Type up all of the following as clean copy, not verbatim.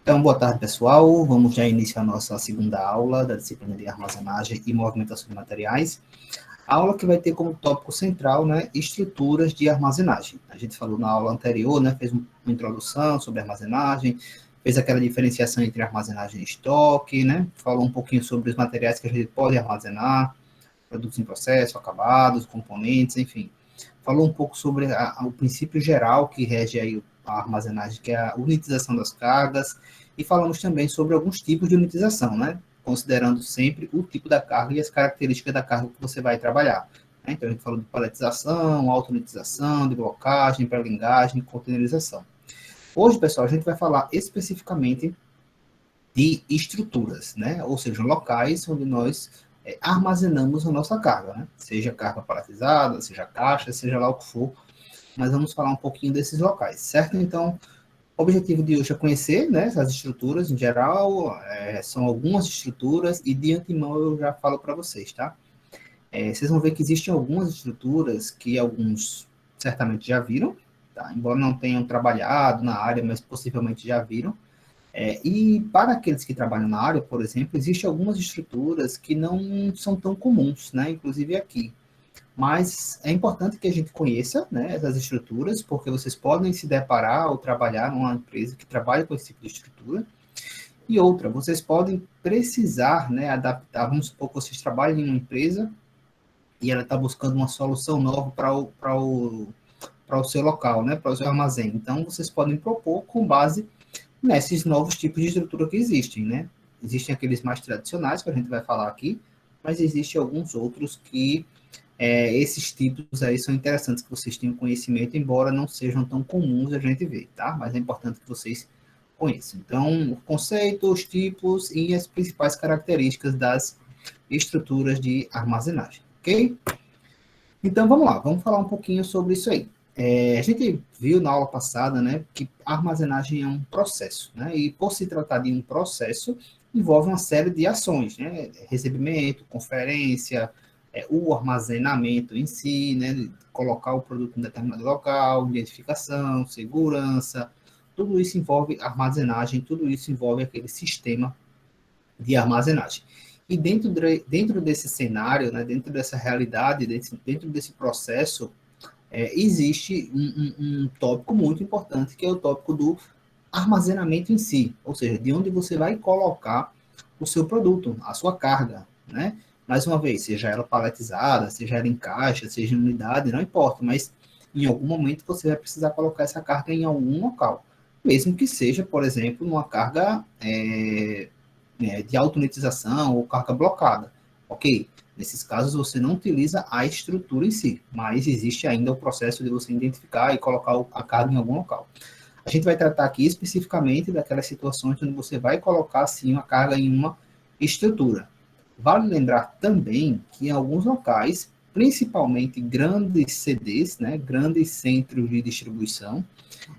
Então, boa tarde, pessoal. Vamos já iniciar a nossa segunda aula da disciplina de armazenagem e movimentação de materiais. A aula que vai ter como tópico central, né, estruturas de armazenagem. A gente falou na aula anterior, né, fez uma introdução sobre armazenagem, fez aquela diferenciação entre armazenagem e estoque, né, falou um pouquinho sobre os materiais que a gente pode armazenar, produtos em processo, acabados, componentes, enfim. Falou um pouco sobre o princípio geral que rege aí a armazenagem, que é a unitização das cargas, e falamos também sobre alguns tipos de unitização, né? Considerando sempre o tipo da carga e as características da carga que você vai trabalhar. Né? Então, a gente falou de paletização, auto-unitização, de blocagem, pré-lingagem, containerização. Hoje, pessoal, a gente vai falar especificamente de estruturas, né? Ou seja, locais onde nós armazenamos a nossa carga, né? Seja carga paletizada, seja caixa, seja lá o que for, mas vamos falar um pouquinho desses locais, certo? Então, o objetivo de hoje é conhecer, né, essas estruturas em geral, são algumas estruturas, e de antemão eu já falo para vocês, tá? Vocês vão ver que existem algumas estruturas que alguns certamente já viram, tá? Embora não tenham trabalhado na área, mas possivelmente já viram. E para aqueles que trabalham na área, por exemplo, existem algumas estruturas que não são tão comuns, né, inclusive aqui. Mas é importante que a gente conheça, né, essas estruturas, porque vocês podem se deparar ou trabalhar numa empresa que trabalha com esse tipo de estrutura. E outra, vocês podem precisar, né, adaptar. Vamos supor que vocês trabalhem em uma empresa e ela está buscando uma solução nova para o seu local, né, para o seu armazém. Então, vocês podem propor com base nesses novos tipos de estrutura que existem, né? Existem aqueles mais tradicionais, que a gente vai falar aqui, mas existem alguns outros que esses tipos aí são interessantes que vocês tenham conhecimento, embora não sejam tão comuns a gente ver, tá? Mas é importante que vocês conheçam. Então, o conceito, os tipos e as principais características das estruturas de armazenagem, ok? Então, vamos lá, vamos falar um pouquinho sobre isso aí. A gente viu na aula passada, né, que a armazenagem é um processo, né, e por se tratar de um processo, envolve uma série de ações, né, recebimento, conferência, o armazenamento em si, né, colocar o produto em determinado local, identificação, segurança, tudo isso envolve armazenagem, tudo isso envolve aquele sistema de armazenagem. E dentro desse cenário, né, dentro dessa realidade, dentro desse processo, existe um tópico muito importante, que é o tópico do armazenamento em si, ou seja, de onde você vai colocar o seu produto, a sua carga, né? Mais uma vez, seja ela paletizada, seja ela em caixa, seja em unidade, não importa, mas em algum momento você vai precisar colocar essa carga em algum local, mesmo que seja, por exemplo, numa carga de automatização ou carga blocada, ok? Nesses casos, você não utiliza a estrutura em si, mas existe ainda o processo de você identificar e colocar a carga em algum local. A gente vai tratar aqui especificamente daquelas situações onde você vai colocar, sim, a carga em uma estrutura. Vale lembrar também que em alguns locais, principalmente grandes CDs, né, grandes centros de distribuição,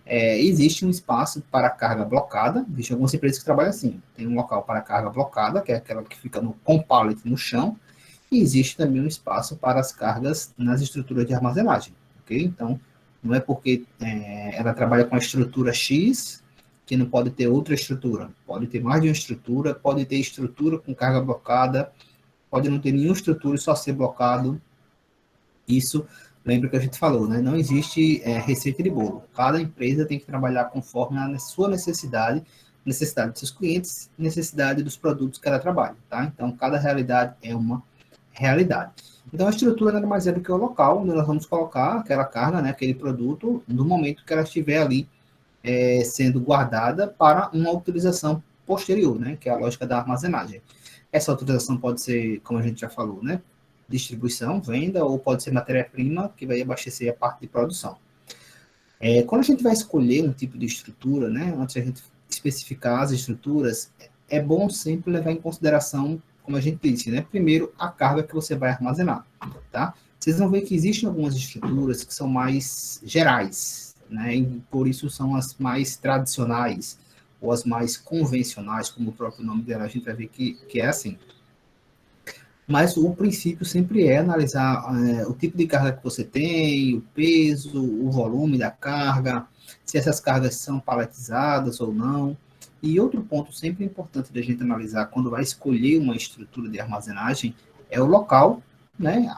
existe um espaço para carga blocada. Existem algumas empresas que trabalham assim. Tem um local para carga blocada, que é aquela que fica com pallet no chão, e existe também um espaço para as cargas nas estruturas de armazenagem, ok? Então, não é porque ela trabalha com a estrutura X que não pode ter outra estrutura. Pode ter mais de uma estrutura, pode ter estrutura com carga blocada, pode não ter nenhuma estrutura e só ser blocado. Isso, lembra que a gente falou, né? Não existe receita de bolo. Cada empresa tem que trabalhar conforme a sua necessidade, necessidade dos seus clientes, necessidade dos produtos que ela trabalha, tá? Então, cada realidade é uma realidade. Então, a estrutura nada mais é do que o local onde nós vamos colocar aquela carga, né, aquele produto, no momento que ela estiver ali sendo guardada para uma utilização posterior, né, que é a lógica da armazenagem. Essa utilização pode ser, como a gente já falou, né, distribuição, venda, ou pode ser matéria-prima, que vai abastecer a parte de produção. Quando a gente vai escolher um tipo de estrutura, né, antes de a gente especificar as estruturas, é bom sempre levar em consideração, como a gente disse, né, primeiro a carga que você vai armazenar, tá? Vocês vão ver que existem algumas estruturas que são mais gerais, né, e por isso são as mais tradicionais, ou as mais convencionais, como o próprio nome dela, a gente vai ver que é assim. Mas o princípio sempre é analisar o tipo de carga que você tem, o peso, o volume da carga, se essas cargas são paletizadas ou não. E outro ponto sempre importante da gente analisar quando vai escolher uma estrutura de armazenagem é o local, né?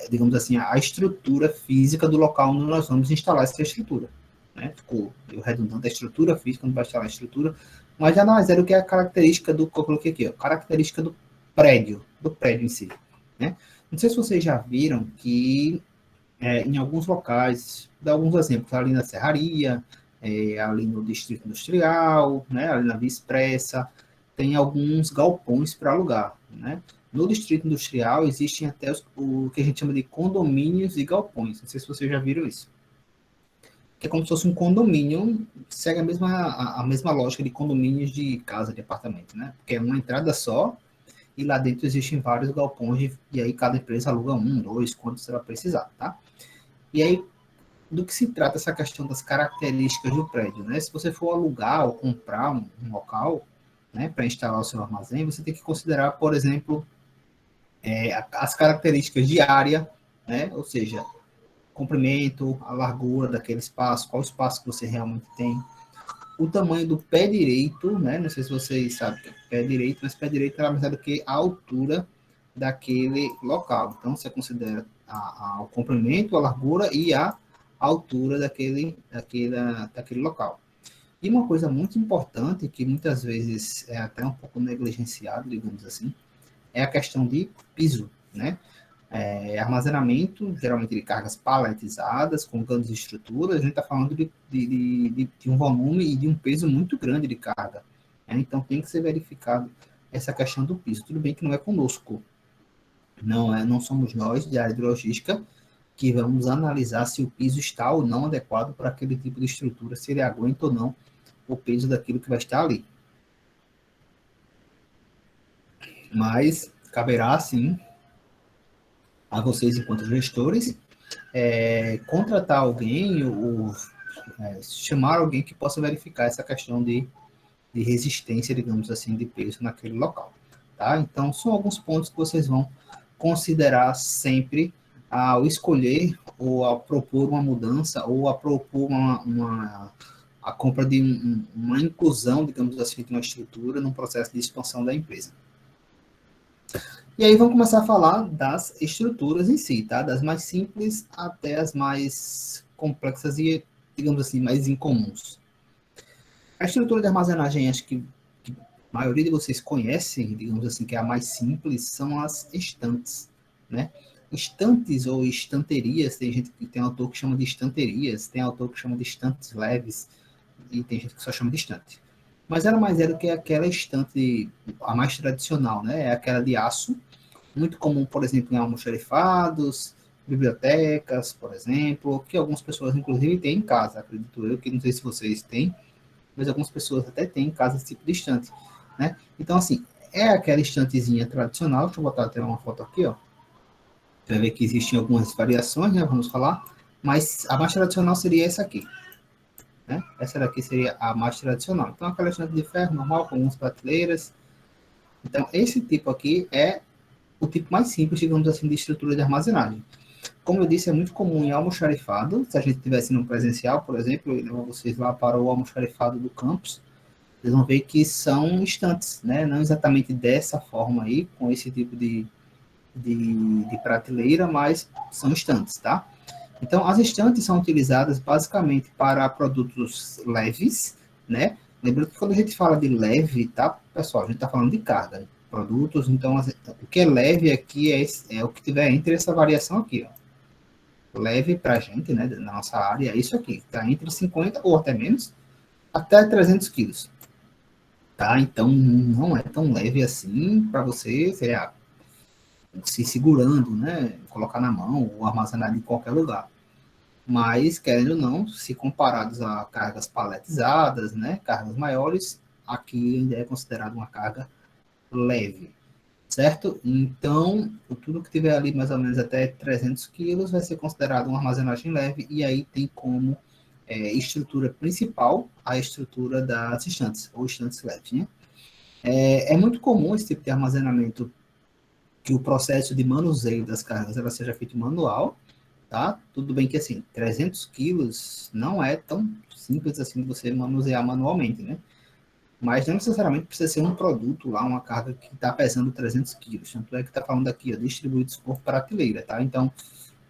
Digamos assim, a estrutura física do local onde nós vamos instalar essa estrutura. Né? Ficou redundante a estrutura física, onde vai instalar a estrutura, mas já mais é do que a característica do que eu coloquei aqui, ó, característica do prédio em si. Né? Não sei se vocês já viram que em alguns locais, dá alguns exemplos, ali na Serraria, ali no Distrito Industrial, né, ali na Via Expressa, tem alguns galpões para alugar. Né? No Distrito Industrial existem até o que a gente chama de condomínios e galpões. Não sei se vocês já viram isso. Que é como se fosse um condomínio, segue a mesma lógica de condomínios de casa, de apartamento, né? Porque é uma entrada só, e lá dentro existem vários galpões, e aí cada empresa aluga um, dois, quantos ela precisar, tá? E aí, do que se trata essa questão das características do prédio, né? Se você for alugar ou comprar um local, né, para instalar o seu armazém, você tem que considerar, por exemplo, as características de área, né? Ou seja, comprimento, a largura daquele espaço, qual espaço que você realmente tem, o tamanho do pé direito, né? Não sei se vocês sabem que é pé direito, mas pé direito é mais do que a altura daquele local. Então, você considera o comprimento, a largura e a altura daquele local. E uma coisa muito importante, que muitas vezes é até um pouco negligenciado, digamos assim, é a questão de piso, né? Armazenamento, geralmente de cargas paletizadas, com grandes estruturas, a gente está falando de um volume e de um peso muito grande de carga. Né? Então, tem que ser verificado essa questão do piso. Tudo bem que não é conosco, não somos nós, de área de logística, que vamos analisar se o piso está ou não adequado para aquele tipo de estrutura, se ele aguenta ou não o peso daquilo que vai estar ali. Mas caberá, sim, a vocês, enquanto gestores, contratar alguém ou chamar alguém que possa verificar essa questão de resistência, digamos assim, de peso naquele local. Tá? Então, são alguns pontos que vocês vão considerar sempre ao escolher ou ao propor uma mudança ou a propor a compra de uma inclusão, digamos assim, de uma estrutura num processo de expansão da empresa. E aí vamos começar a falar das estruturas em si, tá? Das mais simples até as mais complexas e, digamos assim, mais incomuns. A estrutura de armazenagem, acho que a maioria de vocês conhecem, digamos assim, que é a mais simples, são as estantes, né? Estantes ou estanterias, tem gente que tem autor que chama de estanterias, tem autor que chama de estantes leves, e tem gente que só chama de estante. Mas ela mais é do que aquela estante, a mais tradicional, né? É aquela de aço, muito comum, por exemplo, em almoxarifados, bibliotecas, por exemplo, que algumas pessoas, inclusive, têm em casa, acredito eu, que não sei se vocês têm, mas algumas pessoas até têm em casa esse tipo de estante, né? Então, assim, é aquela estantezinha tradicional, deixa eu botar até uma foto aqui, ó, você vai ver que existem algumas variações, né, vamos falar, mas a mais tradicional seria essa aqui, né? Essa daqui seria a mais tradicional. Então, aquela estante de ferro normal, com algumas prateleiras. Então, esse tipo aqui é o tipo mais simples, digamos assim, de estrutura de armazenagem. Como eu disse, é muito comum em almoxarifado. Se a gente tivesse no presencial, por exemplo, eu levo vocês lá para o almoxarifado do campus, vocês vão ver que são estantes, né? Não exatamente dessa forma aí, com esse tipo de prateleira, mas são estantes, tá? Então, as estantes são utilizadas basicamente para produtos leves, né? Lembrando que quando a gente fala de leve, tá, pessoal, a gente está falando de carga, produtos, então o que é leve aqui é o que tiver entre essa variação aqui, ó. Leve para a gente, né, na nossa área, é isso aqui, está entre 50 ou até menos, até 300 quilos, tá? Então, não é tão leve assim para você, sei lá, se segurando, né, colocar na mão ou armazenar em qualquer lugar. Mas, querendo ou não, se comparados a cargas paletizadas, né, cargas maiores, aqui ainda é considerado uma carga leve, certo? Então, tudo que tiver ali mais ou menos até 300 quilos vai ser considerado uma armazenagem leve, e aí tem como estrutura principal a estrutura das estantes, ou estantes leves, né? É muito comum esse tipo de armazenamento que o processo de manuseio das cargas ela seja feito manual, tá? Tudo bem que, assim, 300 quilos não é tão simples assim de você manusear manualmente, né? mas não necessariamente precisa ser um produto lá, uma carga que está pesando 300 quilos. Tanto é que está falando aqui, ó, distribuídos por prateleira, tá? Então,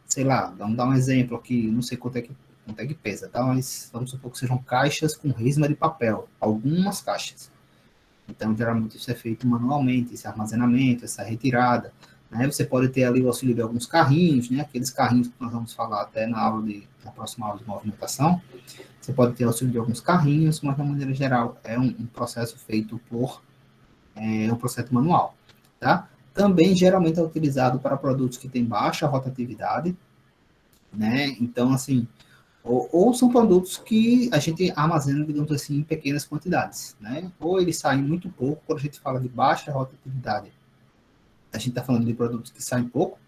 sei lá, vamos dar um exemplo aqui, não sei quanto é que pesa, tá? Mas vamos supor que sejam caixas com resma de papel, algumas caixas. Então, geralmente isso é feito manualmente, esse armazenamento, essa retirada, né? Você pode ter ali o auxílio de alguns carrinhos, né? Aqueles carrinhos que nós vamos falar até na próxima aula de movimentação. Você pode ter auxílio de alguns carrinhos, mas, de maneira geral, é um processo feito um processo manual, tá? Também, geralmente, é utilizado para produtos que têm baixa rotatividade, né? Então, assim, ou são produtos que a gente armazena, digamos assim, em pequenas quantidades, né? Ou eles saem muito pouco, quando a gente fala de baixa rotatividade, a gente está falando de produtos que saem pouco,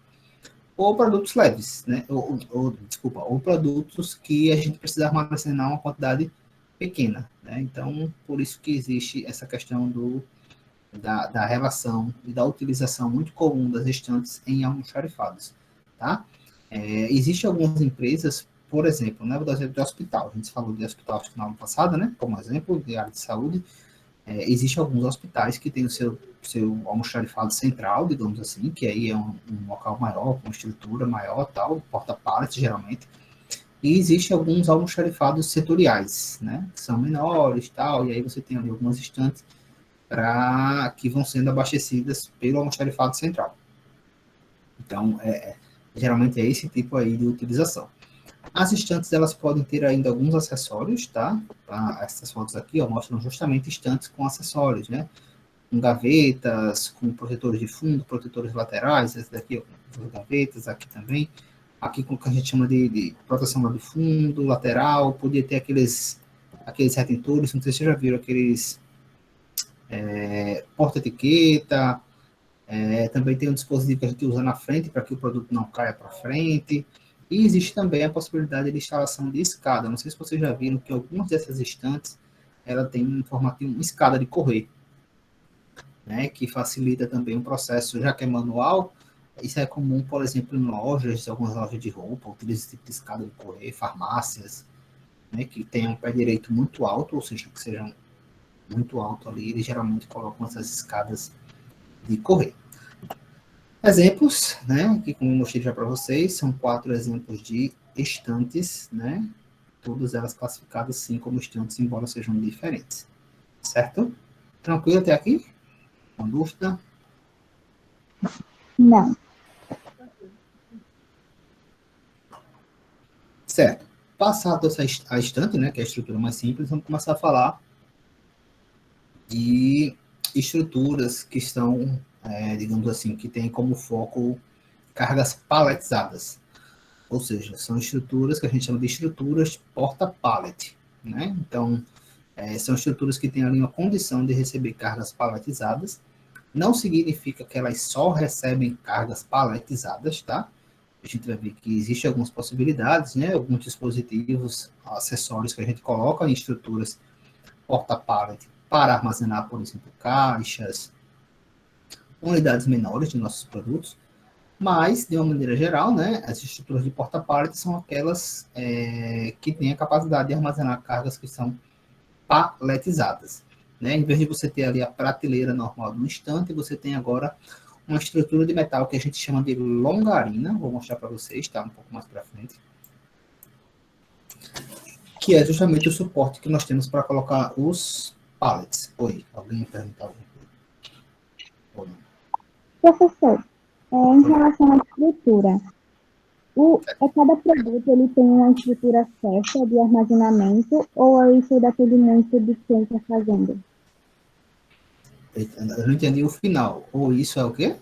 ou produtos leves, né? Desculpa, ou produtos que a gente precisa armazenar uma quantidade pequena, né? Então, por isso que existe essa questão da relação e da utilização muito comum das estantes em almoxarifados, tá? Existem algumas empresas, por exemplo, né, vou dar exemplo de hospital, a gente falou de hospital na aula passada, né, como exemplo de área de saúde. Existem alguns hospitais que têm o seu almoxarifado central, digamos assim, que aí é um local maior, com estrutura maior, tal, porta-pallets, geralmente. E existem alguns almoxarifados setoriais, né, que são menores, tal, e aí você tem ali algumas estantes que vão sendo abastecidas pelo almoxarifado central. Então, geralmente é esse tipo aí de utilização. As estantes, elas podem ter ainda alguns acessórios, tá? Essas fotos aqui, ó, mostram justamente estantes com acessórios, né? Com gavetas, com protetores de fundo, protetores laterais, esse daqui, ó, com gavetas, aqui também. Aqui com o que a gente chama de proteção lá do fundo, lateral, podia ter aqueles retentores, não sei se vocês já viram, aqueles porta-etiqueta, também tem um dispositivo que a gente usa na frente para que o produto não caia para frente. E existe também a possibilidade de instalação de escada. Não sei se vocês já viram que algumas dessas estantes ela tem um formato de uma escada de correr, né, que facilita também o processo, já que é manual. Isso é comum, por exemplo, em lojas, algumas lojas de roupa, utiliza esse tipo de escada de correr, farmácias, né, que tenham um pé direito muito alto, ou seja, que sejam muito alto ali, eles geralmente colocam essas escadas de correr. Exemplos, né, que como eu mostrei já para vocês, são 4 exemplos de estantes, né, todas elas classificadas sim como estantes, embora sejam diferentes, certo? Tranquilo até aqui? Com dúvida? Não. Certo. Passado a estante, né, que é a estrutura mais simples, vamos começar a falar de estruturas que estão, digamos assim, que têm como foco cargas paletizadas. Ou seja, são estruturas que a gente chama de estruturas porta-pallet, né? Então, são estruturas que têm ali uma condição de receber cargas paletizadas. Não significa que elas só recebem cargas paletizadas, tá? A gente vai ver que existem algumas possibilidades, né? Alguns dispositivos, acessórios que a gente coloca em estruturas porta-pallet para armazenar, por exemplo, caixas, unidades menores de nossos produtos. Mas, de uma maneira geral, né, as estruturas de porta-pallet são aquelas que têm a capacidade de armazenar cargas que são paletizadas. Né? Em vez de você ter ali a prateleira normal de um estante, você tem agora uma estrutura de metal que a gente chama de longarina. Vou mostrar para vocês, tá? Um pouco mais para frente. Que é justamente o suporte que nós temos para colocar os pallets. Oi, alguém perguntou alguma coisa? Professor, em relação à estrutura, cada produto ele tem uma estrutura certa de armazenamento ou isso depende muito de quem está fazendo? Eu não entendi o final. Ou isso é o quê?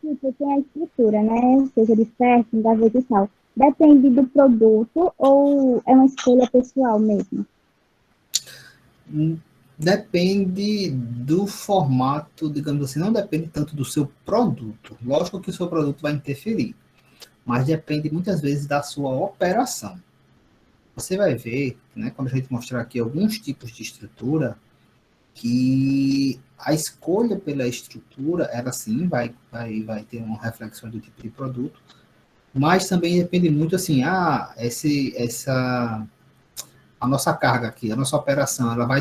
Tipo, tem a estrutura, né? Seja de ferro, gaveta e tal. Depende do produto ou é uma escolha pessoal mesmo? Depende do formato, digamos assim, não depende tanto do seu produto. Lógico que o seu produto vai interferir, mas depende muitas vezes da sua operação. Você vai ver, né, quando a gente mostrar aqui alguns tipos de estrutura, que a escolha pela estrutura, ela sim vai ter uma reflexão do tipo de produto, mas também depende muito assim, a nossa carga aqui, a nossa operação, ela vai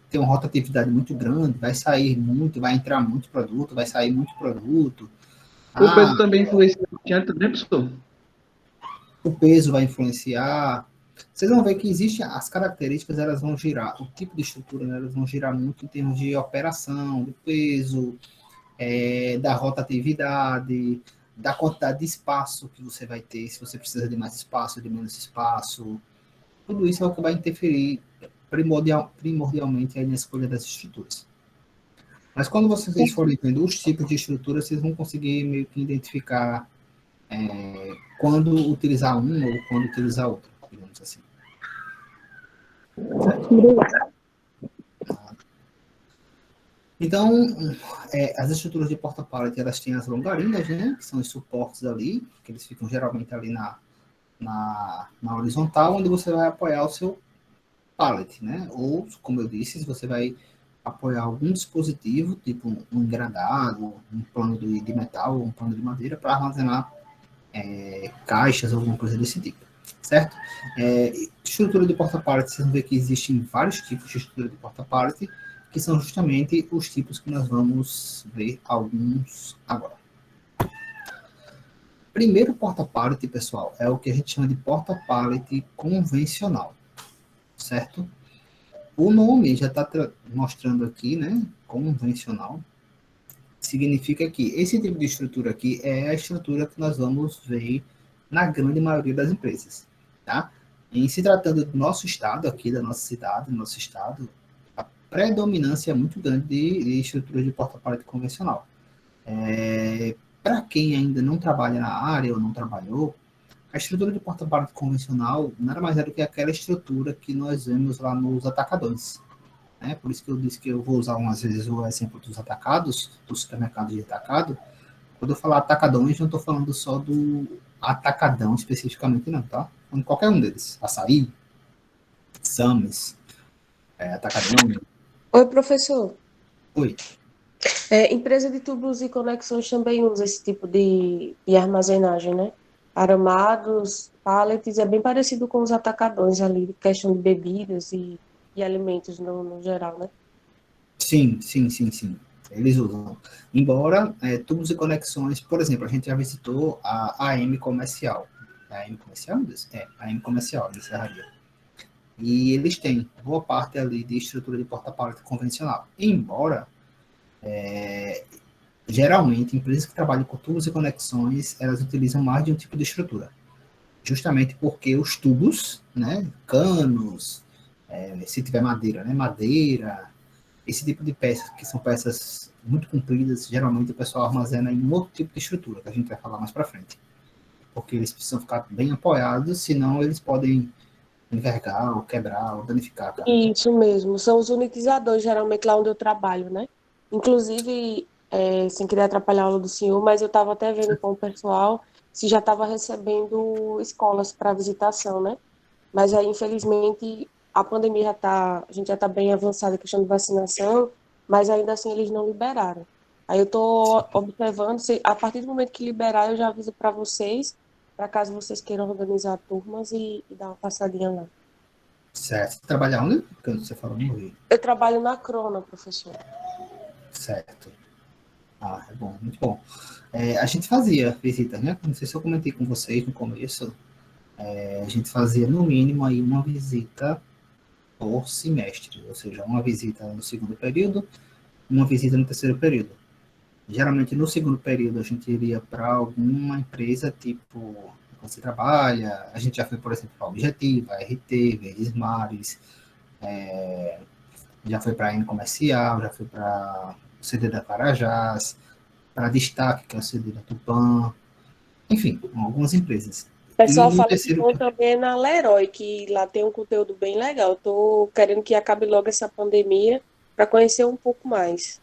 ter uma rotatividade muito grande, vai sair muito, vai entrar muito produto, vai sair muito produto. O peso também influencia também, professor? O peso vai influenciar. Vocês vão ver que existem as características, elas vão girar, o tipo de estrutura, né, elas vão girar muito em termos de operação, do peso, da rotatividade, da quantidade de espaço que você vai ter, se você precisa de mais espaço, de menos espaço. Tudo isso é o que vai interferir primordialmente aí na escolha das estruturas. Mas quando vocês forem vendo os tipos de estrutura, vocês vão conseguir meio que identificar quando utilizar um ou quando utilizar outro, digamos assim. Então, as estruturas de porta-pallet, elas têm as longarinas, né, que são os suportes ali, que eles ficam geralmente ali na horizontal, onde você vai apoiar o seu pallet, né? Ou, como eu disse, você vai apoiar algum dispositivo, tipo um engradado, um plano de metal, um plano de madeira, para armazenar caixas, alguma coisa desse tipo, certo? Estrutura de porta-pallet, vocês vão ver que existem vários tipos de estrutura de porta-pallet, que são justamente os tipos que nós vamos ver alguns agora. Primeiro porta-pallet, pessoal, é o que a gente chama de porta-pallet convencional, certo? O nome já está mostrando aqui, né? Convencional. Significa que esse tipo de estrutura aqui é a estrutura que nós vamos ver na grande maioria das empresas, tá? Em se tratando do nosso estado aqui, da nossa cidade, do nosso estado, a predominância é muito grande de estrutura de porta-pallet convencional. Para quem ainda não trabalha na área ou não trabalhou, a estrutura de porta-pallet convencional nada mais é do que aquela estrutura que nós vemos lá nos atacadões. Por isso que eu disse que eu vou usar às vezes o exemplo dos atacados, do supermercado de atacado. Quando eu falar atacadões, não estou falando só do atacadão especificamente, não, tá? Falando qualquer um deles. Açaí, Sames, atacadão. Oi, professor. Oi. Empresa de tubos e conexões também usa esse tipo de armazenagem, né? Aramados, pallets, é bem parecido com os atacadões ali, questão de bebidas e alimentos no geral, né? Sim. Eles usam. Embora tubos e conexões, por exemplo, a gente já visitou a AM Comercial. A AM Comercial, meu Deus? A AM Comercial, de Serraria. E eles têm boa parte ali de estrutura de porta-pallet convencional. Embora, geralmente, empresas que trabalham com tubos e conexões, elas utilizam mais de um tipo de estrutura. Justamente porque os tubos, né, canos, se tiver madeira, né, madeira, esse tipo de peças, que são peças muito compridas, geralmente o pessoal armazena em um outro tipo de estrutura, que a gente vai falar mais para frente. Porque eles precisam ficar bem apoiados, senão eles podem envergar, ou quebrar, ou danificar. Tá? Isso mesmo, são os unitizadores, geralmente lá onde eu trabalho, né? Inclusive, sem querer atrapalhar a aula do senhor, mas eu estava até vendo com o pessoal se já estava recebendo escolas para visitação, né? Mas aí, infelizmente, a pandemia a gente já está bem avançada em questão de vacinação, mas ainda assim eles não liberaram. Aí eu estou observando, a partir do momento que liberar, eu já aviso para vocês, para caso vocês queiram organizar turmas e dar uma passadinha lá. Certo. Você trabalha onde? Porque você falou no Rio. Eu trabalho na Crona, professor. Certo. É bom, muito bom. A gente fazia visitas, né? Não sei se eu comentei com vocês no começo. A gente fazia, no mínimo, aí uma visita por semestre. Ou seja, uma visita no segundo período, uma visita no terceiro período. Geralmente, no segundo período, a gente iria para alguma empresa, tipo, você trabalha, a gente já foi, por exemplo, para a Objetiva, a RT, Verdes Mares, já foi para a N Comercial, já foi para o CD da Carajás, para Destaque, que é o CD da Tupã, enfim, algumas empresas. O pessoal fala que bom também na Leroy, que lá tem um conteúdo bem legal. Estou querendo que acabe logo essa pandemia para conhecer um pouco mais.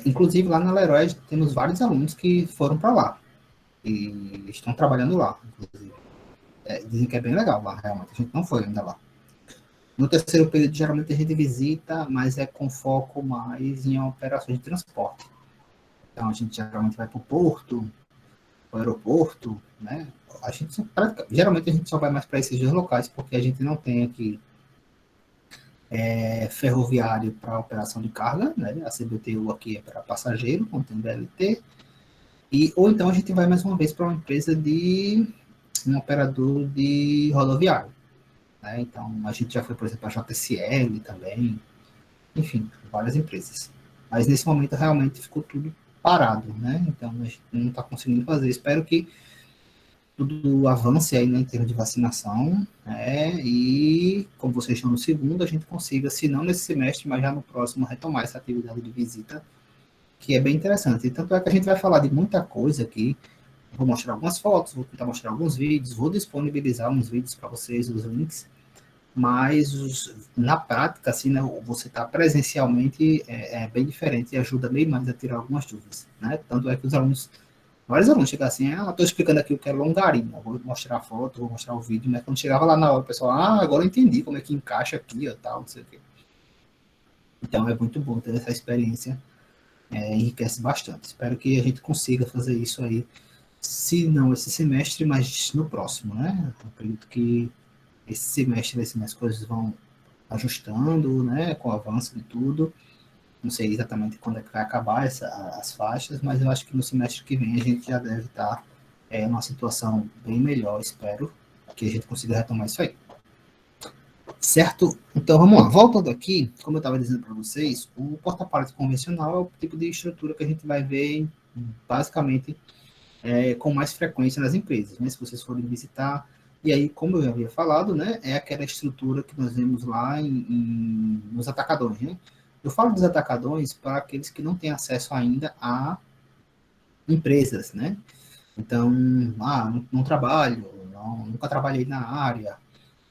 Inclusive, lá na Leroy, temos vários alunos que foram para lá. E estão trabalhando lá, inclusive. Dizem que é bem legal lá, realmente. A gente não foi ainda lá. No terceiro período, geralmente a gente visita, mas é com foco mais em operações de transporte. Então, a gente geralmente vai para o porto, para o aeroporto, né? Geralmente a gente só vai mais para esses dois locais, porque a gente não tem aqui ferroviário para operação de carga, né? A CBTU aqui é para passageiro, quando tem BLT, ou então a gente vai mais uma vez para uma empresa um operador de rodoviário, né? Então a gente já foi, por exemplo, a JSL também, enfim, várias empresas. Mas nesse momento realmente ficou tudo parado, né? Então a gente não está conseguindo fazer. Espero que tudo avance aí, né, em termos de vacinação, né? E como vocês estão no segundo, a gente consiga, se não nesse semestre, mas já no próximo, retomar essa atividade de visita, que é bem interessante. E tanto é que a gente vai falar de muita coisa aqui. Vou mostrar algumas fotos, vou tentar mostrar alguns vídeos, vou disponibilizar uns vídeos para vocês, os links, mas na prática, assim, né, você está presencialmente é bem diferente e ajuda bem mais a tirar algumas dúvidas, né? Tanto é que vários alunos chegam assim, estou explicando aqui o que é longarina, vou mostrar a foto, vou mostrar o vídeo, mas quando chegava lá na hora, o pessoal, agora eu entendi como é que encaixa aqui, tal, não sei o quê. Então é muito bom ter essa experiência, enriquece bastante. Espero que a gente consiga fazer isso aí, se não esse semestre, mas no próximo, né? Eu acredito que esse semestre, assim, as coisas vão ajustando, né, com o avanço de tudo. Não sei exatamente quando é que vai acabar as faixas, mas eu acho que no semestre que vem a gente já deve estar numa situação bem melhor, espero que a gente consiga retomar isso aí. Certo? Então vamos lá. Voltando aqui, como eu estava dizendo para vocês, o porta-pallet convencional é o tipo de estrutura que a gente vai ver basicamente com mais frequência nas empresas, né? Se vocês forem visitar. E aí, como eu já havia falado, né, é aquela estrutura que nós vemos lá nos atacadões, né? Eu falo dos atacadões para aqueles que não têm acesso ainda a empresas, né? Então, não trabalho, nunca trabalhei na área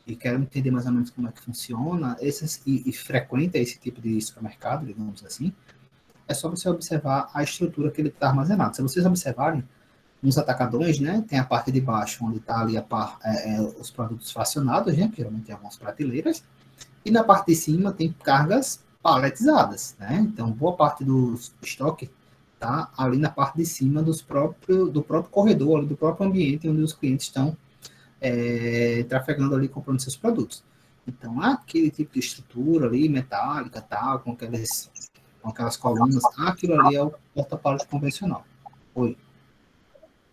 e quero entender mais ou menos como é que funciona, e frequenta esse tipo de supermercado, digamos assim, é só você observar a estrutura que ele está armazenado. Se vocês observarem, nos atacadões, né, tem a parte de baixo, onde está ali os produtos fracionados, né, que geralmente tem algumas prateleiras, e na parte de cima tem cargas paletizadas, né? Então, boa parte do estoque está ali na parte de cima do próprio corredor, do próprio ambiente onde os clientes estão trafegando ali, comprando seus produtos. Então, aquele tipo de estrutura ali, metálica, tal, com aquelas colunas, aquilo ali é o porta-pallet convencional. Oi.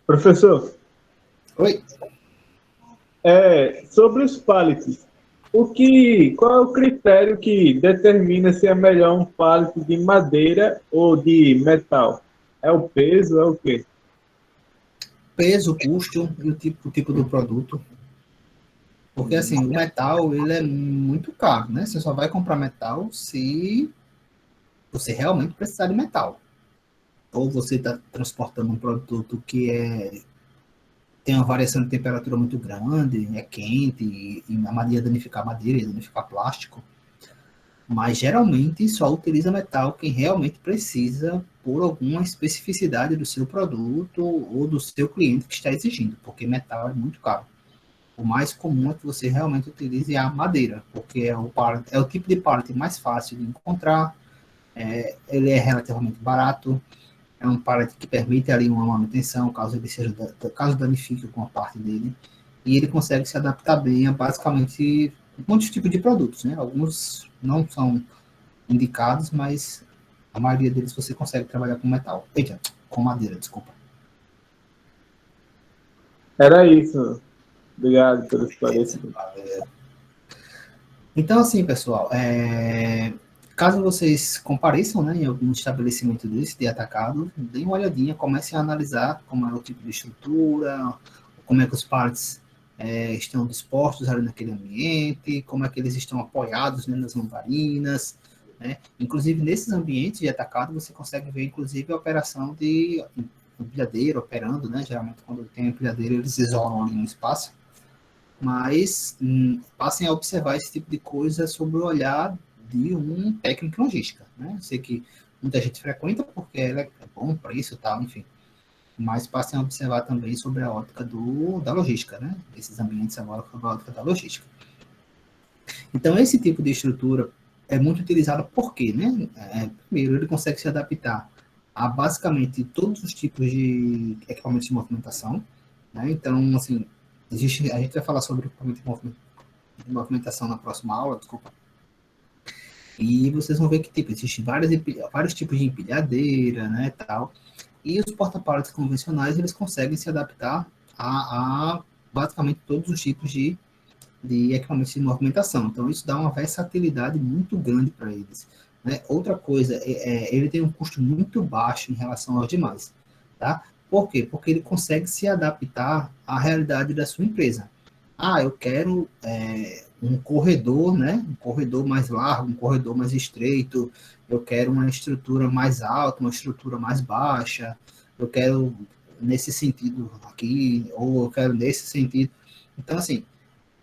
Professor, Oi. Sobre os pallets, qual é o critério que determina se é melhor um pallet de madeira ou de metal? É o peso, é o quê? Peso, custo e o tipo do produto. Porque, assim, o metal, ele é muito caro, né? Você só vai comprar metal se você realmente precisar de metal. Ou você está transportando um produto que tem uma variação de temperatura muito grande, é quente, e a madeira danificar a madeira, ia danificar plástico. Mas, geralmente, só utiliza metal quem realmente precisa por alguma especificidade do seu produto ou do seu cliente que está exigindo, porque metal é muito caro. O mais comum é que você realmente utilize a madeira, porque é o tipo de pallet mais fácil de encontrar, ele é relativamente barato, é um pallet que permite ali uma manutenção, caso danifique alguma parte dele, e ele consegue se adaptar bem a basicamente muitos tipos de produtos, né? Alguns não são indicados, mas a maioria deles você consegue trabalhar com metal. Eita, com madeira, desculpa. Era isso. Obrigado pelo esclarecimento. Então, assim, pessoal, caso vocês compareçam, né, em algum estabelecimento desse de atacado, deem uma olhadinha, comecem a analisar como é o tipo de estrutura, como é que os partes estão dispostos ali naquele ambiente, como é que eles estão apoiados, né, nas longarinas, né? Inclusive, nesses ambientes de atacado, você consegue ver, inclusive, a operação de empilhadeira operando, né? Geralmente, quando tem empilhadeira, eles isolam ali um espaço, mas passem a observar esse tipo de coisa sob o olhar de um técnico em logística, né? Eu sei que muita gente frequenta porque ela é bom preço e tal, enfim, mas passem a observar também sobre a ótica da logística, né? Esses ambientes agora sobre a ótica da logística. Então, esse tipo de estrutura é muito utilizado porque, né? Primeiro, ele consegue se adaptar a basicamente todos os tipos de equipamentos de movimentação, né? Então, assim, a gente vai falar sobre equipamento de movimentação na próxima aula, desculpa. E vocês vão ver que tipo, existem vários tipos de empilhadeira, né, tal. E os porta-paletes convencionais, eles conseguem se adaptar a basicamente todos os tipos de equipamentos de movimentação. Então, isso dá uma versatilidade muito grande para eles. Né? Outra coisa, ele tem um custo muito baixo em relação aos demais. Tá? Por quê? Porque ele consegue se adaptar à realidade da sua empresa. Ah, eu quero um corredor, né? Um corredor mais largo, um corredor mais estreito, eu quero uma estrutura mais alta, uma estrutura mais baixa, eu quero nesse sentido aqui, ou eu quero nesse sentido. Então, assim,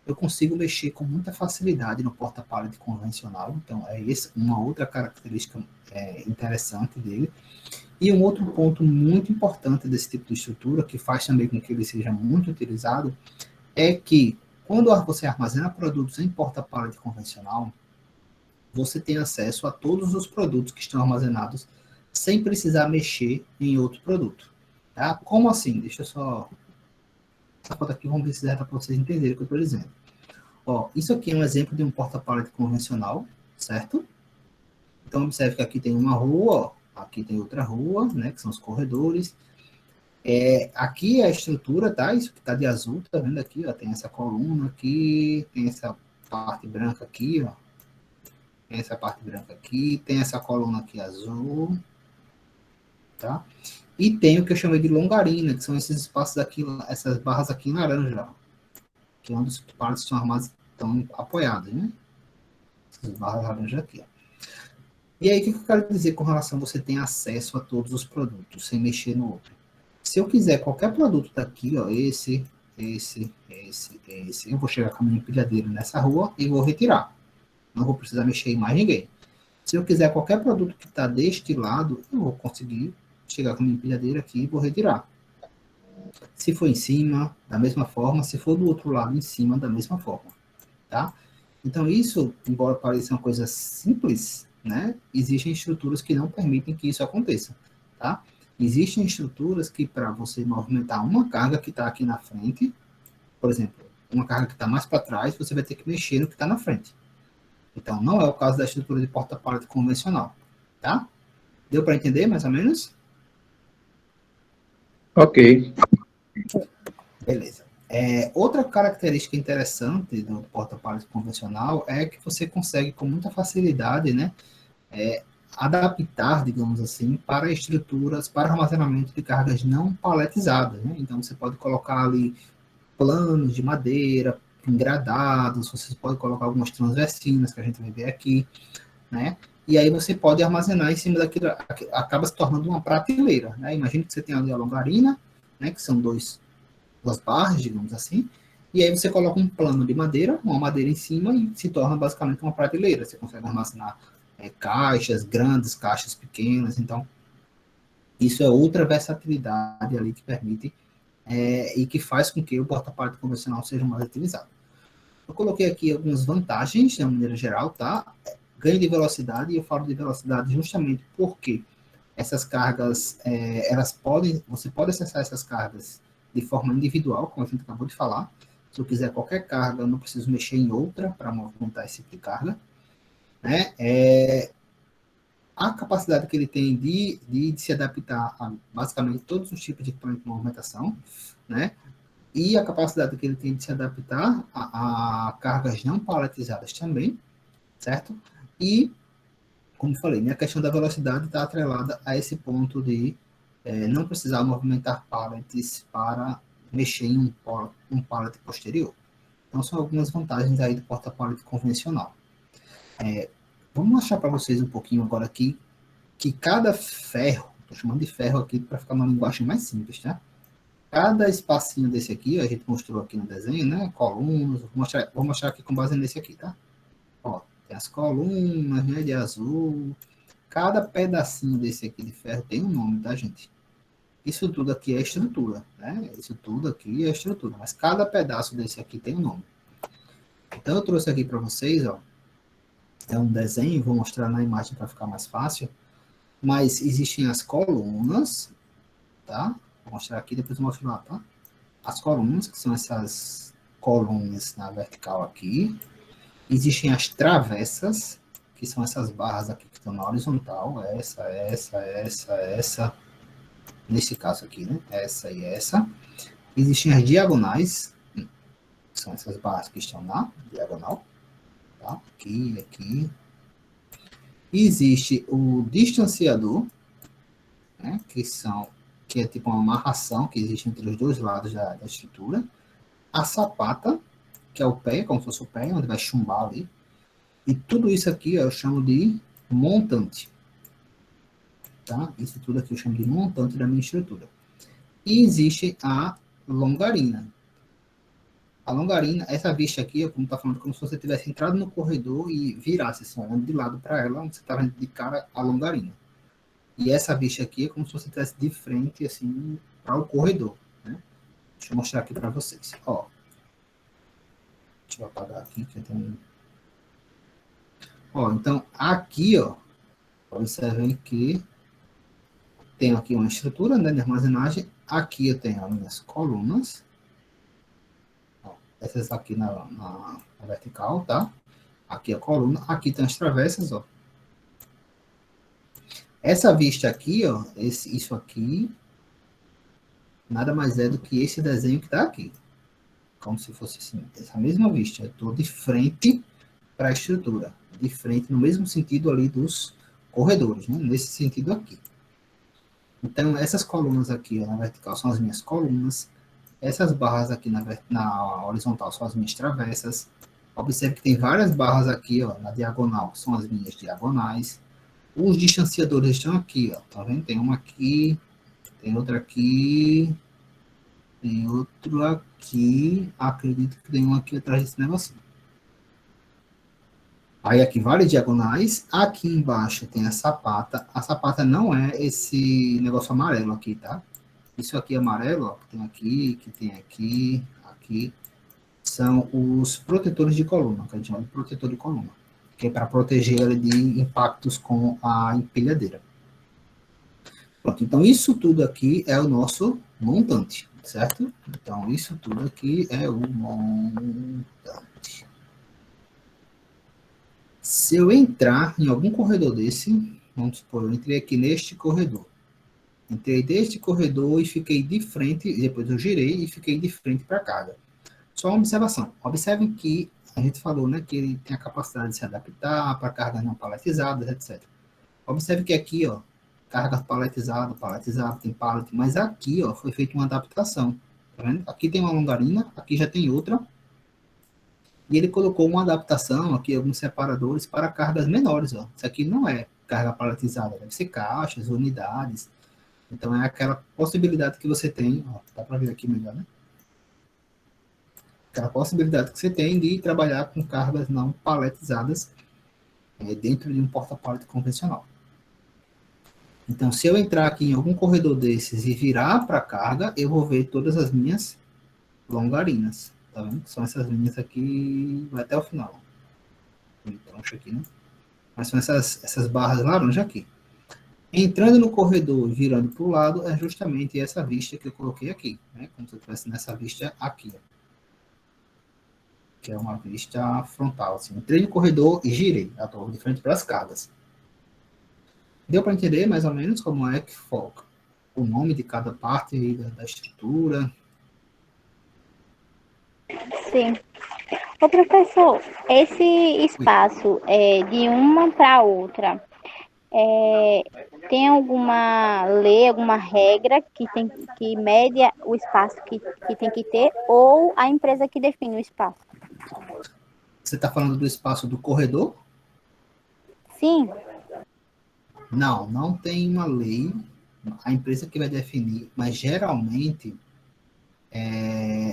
eu consigo mexer com muita facilidade no porta-pallet convencional, então é uma outra característica interessante dele. E um outro ponto muito importante desse tipo de estrutura, que faz também com que ele seja muito utilizado, é que quando você armazena produtos em porta-pallet convencional, você tem acesso a todos os produtos que estão armazenados sem precisar mexer em outro produto. Tá? Como assim? Deixa eu só... Essa foto aqui, vamos ver se dá para vocês entenderem o que eu estou dizendo. Ó, isso aqui é um exemplo de um porta-pallet convencional, certo? Então, observe que aqui tem uma rua, ó, aqui tem outra rua, né, que são os corredores. Aqui é a estrutura, tá? Isso que está de azul, tá vendo aqui? Ó, tem essa coluna aqui, tem essa parte branca aqui, ó. Tem essa parte branca aqui, tem essa coluna aqui azul, tá? E tem o que eu chamei de longarina, que são esses espaços aqui, essas barras aqui em laranja, ó, que é onde os pallets estão apoiados, né? Essas barras laranja aqui, ó. E aí, o que eu quero dizer com relação a você ter acesso a todos os produtos, sem mexer no outro? Se eu quiser qualquer produto daqui, ó, esse, eu vou chegar com a minha empilhadeira nessa rua e vou retirar. Não vou precisar mexer em mais ninguém. Se eu quiser qualquer produto que está deste lado, eu vou conseguir chegar com a minha empilhadeira aqui e vou retirar. Se for em cima, da mesma forma. Se for do outro lado, em cima, da mesma forma. Tá? Então, isso, embora pareça uma coisa simples, né, existem estruturas que não permitem que isso aconteça. Tá? Existem estruturas que, para você movimentar uma carga que está aqui na frente, por exemplo, uma carga que está mais para trás, você vai ter que mexer no que está na frente. Então, não é o caso da estrutura de porta-pallet convencional. Tá? Deu para entender, mais ou menos? Ok. Beleza. Outra característica interessante do porta-pallet convencional é que você consegue, com muita facilidade, né, adaptar, digamos assim, para estruturas, para armazenamento de cargas não paletizadas. Né? Então, você pode colocar ali planos de madeira, engradados, você pode colocar algumas transversinas, que a gente vai ver aqui, né? E aí você pode armazenar em cima daquilo, acaba se tornando uma prateleira, né? Imagina que você tem ali a longarina, né, que são duas barras, digamos assim, e aí você coloca um plano de madeira, uma madeira em cima, e se torna basicamente uma prateleira. Você consegue armazenar caixas grandes, caixas pequenas. Então, isso é outra versatilidade ali que permite e que faz com que o porta-pallet convencional seja mais utilizado. Eu coloquei aqui algumas vantagens, de uma maneira geral, tá? Ganho de velocidade, e eu falo de velocidade justamente porque essas cargas, você pode acessar essas cargas de forma individual, como a gente acabou de falar. Se eu quiser qualquer carga, eu não preciso mexer em outra para movimentar esse tipo de carga. Né? A capacidade que ele tem de se adaptar a basicamente todos os tipos de equipamento de movimentação, né? E a capacidade que ele tem de se adaptar a cargas não paletizadas também, certo? E, como falei, a questão da velocidade está atrelada a esse ponto de não precisar movimentar pallets para mexer em um pallet posterior. Então, são algumas vantagens aí do porta-pallet convencional. Vamos mostrar para vocês um pouquinho agora aqui que cada ferro, estou chamando de ferro aqui para ficar uma linguagem mais simples, tá? Cada espacinho desse aqui, a gente mostrou aqui no desenho, né? Colunas, vou mostrar aqui com base nesse aqui, tá? Ó, tem as colunas, né, de azul. Cada pedacinho desse aqui de ferro tem um nome, tá, gente? Isso tudo aqui é estrutura, né? Isso tudo aqui é estrutura, mas cada pedaço desse aqui tem um nome. Então, eu trouxe aqui para vocês, ó, é um desenho, vou mostrar na imagem para ficar mais fácil, mas existem as colunas, tá? Vou mostrar aqui, depois eu mostro lá, tá? As colunas, que são essas colunas na vertical aqui. Existem as travessas, que são essas barras aqui que estão na horizontal, essa, nesse caso aqui, né? Essa e essa. Existem as diagonais, que são essas barras que estão na diagonal, tá? Aqui, aqui. Existe o distanciador, né? Que é tipo uma amarração que existe entre os dois lados da estrutura. A sapata, que é o pé, como se fosse o pé, onde vai chumbar ali. E tudo isso aqui eu chamo de montante. Tá? Isso tudo aqui eu chamo de montante da minha estrutura. E existe a longarina. A longarina, essa vista aqui, como está falando, como se você tivesse entrado no corredor e virasse assim, olhando de lado para ela, onde você está vendo de cara a longarina. E essa vista aqui é como se você estivesse de frente, assim, para o corredor. Né? Deixa eu mostrar aqui para vocês. Ó. Deixa eu apagar aqui, que tem... Ó, então, aqui, ó, observem que tenho aqui uma estrutura, né, de armazenagem. Aqui eu tenho as minhas colunas. Ó, essas aqui na vertical, tá? Aqui a coluna. Aqui tem as travessas, ó. Essa vista aqui, ó, isso aqui, nada mais é do que esse desenho que está aqui. Como se fosse assim, essa mesma vista. Eu estou de frente para a estrutura. De frente, no mesmo sentido ali dos corredores, né? Nesse sentido aqui. Então, essas colunas aqui, ó, na vertical são as minhas colunas. Essas barras aqui na horizontal são as minhas travessas. Observe que tem várias barras aqui, ó, na diagonal, que são as minhas diagonais. Os distanciadores estão aqui, ó. Tá vendo? Tem uma aqui, tem outra aqui, tem outro aqui. Acredito que tem um aqui atrás desse negocinho. Aí aqui várias diagonais. Aqui embaixo tem a sapata. A sapata não é esse negócio amarelo aqui, tá? Isso aqui amarelo, ó, que tem aqui, aqui, são os protetores de coluna, que a gente chama de protetor de coluna, que é para proteger ela de impactos com a empilhadeira. Pronto, então isso tudo aqui é o nosso montante, certo? Então isso tudo aqui é o montante. Se eu entrar em algum corredor desse, vamos supor, eu entrei aqui neste corredor. Entrei deste corredor e fiquei de frente, depois eu girei e fiquei de frente para a carga. Só uma observação. Observem que a gente falou, né, que ele tem a capacidade de se adaptar para cargas não paletizadas, etc. Observe que aqui, ó, cargas paletizadas, tem pallet, mas aqui, ó, foi feita uma adaptação. Tá vendo? Aqui tem uma longarina, aqui já tem outra. E ele colocou uma adaptação aqui, alguns separadores para cargas menores, ó. Isso aqui não é carga paletizada, deve ser caixas, unidades. Então é aquela possibilidade que você tem, ó, dá para ver aqui melhor, né? Aquela possibilidade que você tem de trabalhar com cargas não paletizadas dentro de um porta-pallet convencional. Então, se eu entrar aqui em algum corredor desses e virar para a carga, eu vou ver todas as minhas longarinas. Tá vendo? São essas linhas aqui, vai até o final. Então, aqui, né? Mas são essas barras laranja aqui. Entrando no corredor e virando para o lado, é justamente essa vista que eu coloquei aqui, né? Como se eu estivesse nessa vista aqui, ó. Que é uma vista frontal, assim. Entrei no corredor e girei, a torre de frente para as cargas. Deu para entender mais ou menos como é que foca o nome de cada parte da estrutura? Sim. Ô, professor, esse espaço de uma para outra, tem alguma lei, alguma regra que mede o espaço que tem que ter, ou a empresa que define o espaço? Você está falando do espaço do corredor? Sim. Não, não tem uma lei, a empresa que vai definir, mas geralmente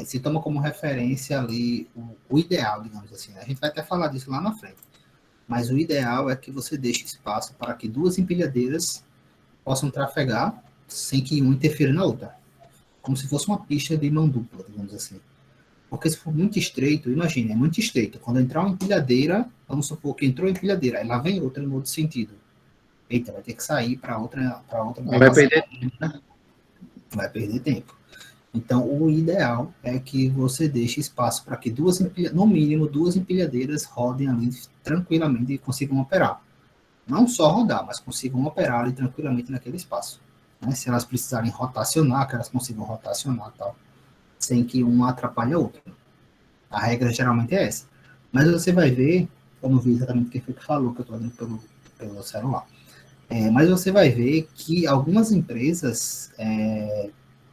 se toma como referência ali o ideal, digamos assim. A gente vai até falar disso lá na frente. Mas o ideal é que você deixe espaço para que duas empilhadeiras possam trafegar sem que uma interfira na outra. Como se fosse uma pista de mão dupla, digamos assim. Porque se for muito estreito, imagine, é muito estreito. Quando entrar uma empilhadeira, vamos supor que entrou uma empilhadeira, aí lá vem outra no outro sentido. Eita, vai ter que sair para outra. Vai perder tempo, né? Vai perder tempo. Então, o ideal é que você deixe espaço para que no mínimo, duas empilhadeiras rodem ali tranquilamente e consigam operar. Não só rodar, mas consigam operar ali tranquilamente naquele espaço. Né? Se elas precisarem rotacionar, que elas consigam rotacionar tal, sem que uma atrapalhe a outra. A regra geralmente é essa. Mas você vai ver, eu não vi exatamente quem foi que falou, que eu estou vendo pelo celular. Mas você vai ver que algumas empresas,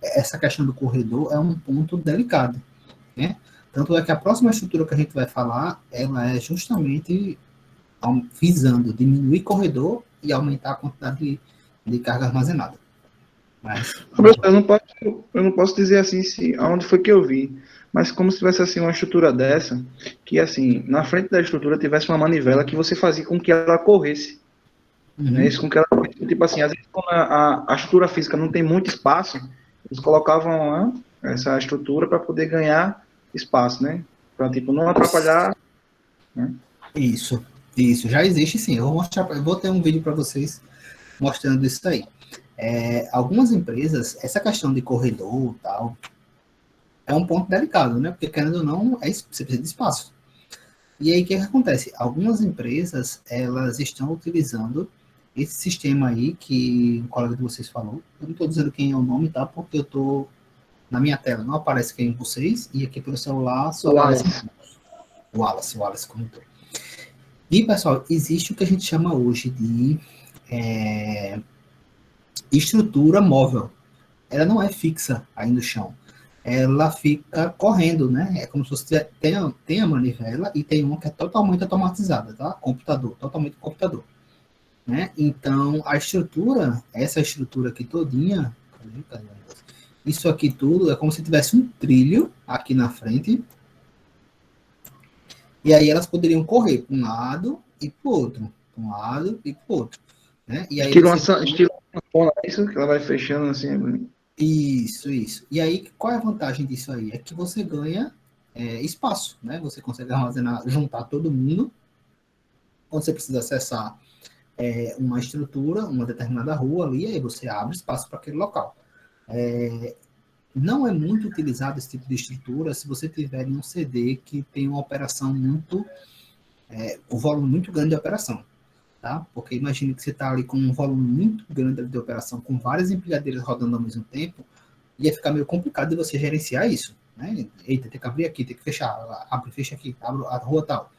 essa questão do corredor é um ponto delicado, né? Tanto é que a próxima estrutura que a gente vai falar, ela é justamente visando diminuir corredor e aumentar a quantidade de carga armazenada. Mas, Eu não posso dizer assim aonde foi que eu vi, mas como se tivesse assim uma estrutura dessa, que assim, na frente da estrutura tivesse uma manivela que você fazia com que ela corresse. Né? Isso com que ela, tipo assim, às vezes quando a estrutura física não tem muito espaço, eles colocavam essa estrutura para poder ganhar espaço, né? Para tipo não atrapalhar. Né? Isso, já existe sim. Eu vou ter um vídeo para vocês mostrando isso aí. Algumas empresas, essa questão de corredor e tal, é um ponto delicado, né? Porque querendo ou não, você precisa de espaço. E aí o que acontece? Algumas empresas, elas estão utilizando esse sistema aí que o colega de vocês falou. Eu não estou dizendo quem é o nome, tá? Porque eu estou na minha tela, não aparece quem é vocês, e aqui pelo celular só aparece o Wallace comentou. E, pessoal, existe o que a gente chama hoje de estrutura móvel. Ela não é fixa aí no chão. Ela fica correndo, né? É como se você tem a manivela e tem uma que é totalmente automatizada, tá? Computador, totalmente computador. Né? Então, essa estrutura aqui todinha, isso aqui tudo é como se tivesse um trilho aqui na frente, e aí elas poderiam correr para um lado e para o outro, para um lado e para o outro. Né? E aí estilo uma sanfona, é isso que ela vai fechando assim. Isso. E aí, qual é a vantagem disso aí? É que você ganha espaço, né? Você consegue armazenar, juntar todo mundo. Quando você precisa acessar uma estrutura, uma determinada rua ali, aí você abre espaço para aquele local. Não é muito utilizado esse tipo de estrutura se você tiver em um CD que tem uma operação um volume muito grande de operação. Tá? Porque imagine que você está ali com um volume muito grande de operação, com várias empilhadeiras rodando ao mesmo tempo, ia ficar meio complicado de você gerenciar isso. Né? Eita, tem que abrir aqui, tem que fechar, abre, fecha aqui, abre a rua tal.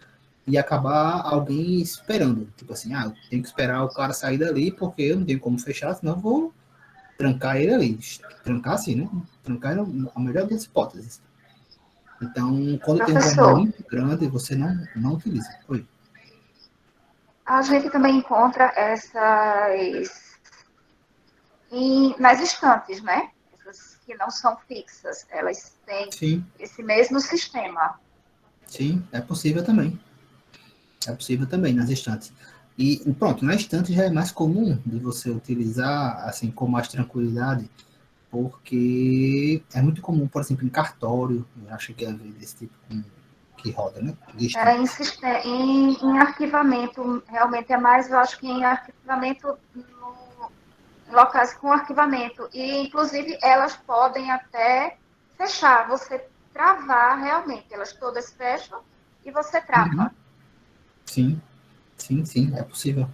E acabar alguém esperando. Tipo assim, eu tenho que esperar o cara sair dali, porque eu não tenho como fechar, senão eu vou trancar ele ali. Trancar assim, né? Trancar a melhor das hipóteses. Então, quando tem um volume muito grande, você não utiliza. Oi. A gente também encontra nas estantes, né? Essas que não são fixas, elas têm esse mesmo sistema. Sim, é possível também. É possível também nas estantes. E pronto, na estante já é mais comum de você utilizar assim com mais tranquilidade, porque é muito comum, por exemplo, em cartório, eu acho que é desse tipo que roda, né? Em arquivamento, realmente é mais, eu acho que em arquivamento, em locais com arquivamento. E, inclusive, elas podem até fechar, você travar realmente. Elas todas fecham e você trava. Sim, é possível.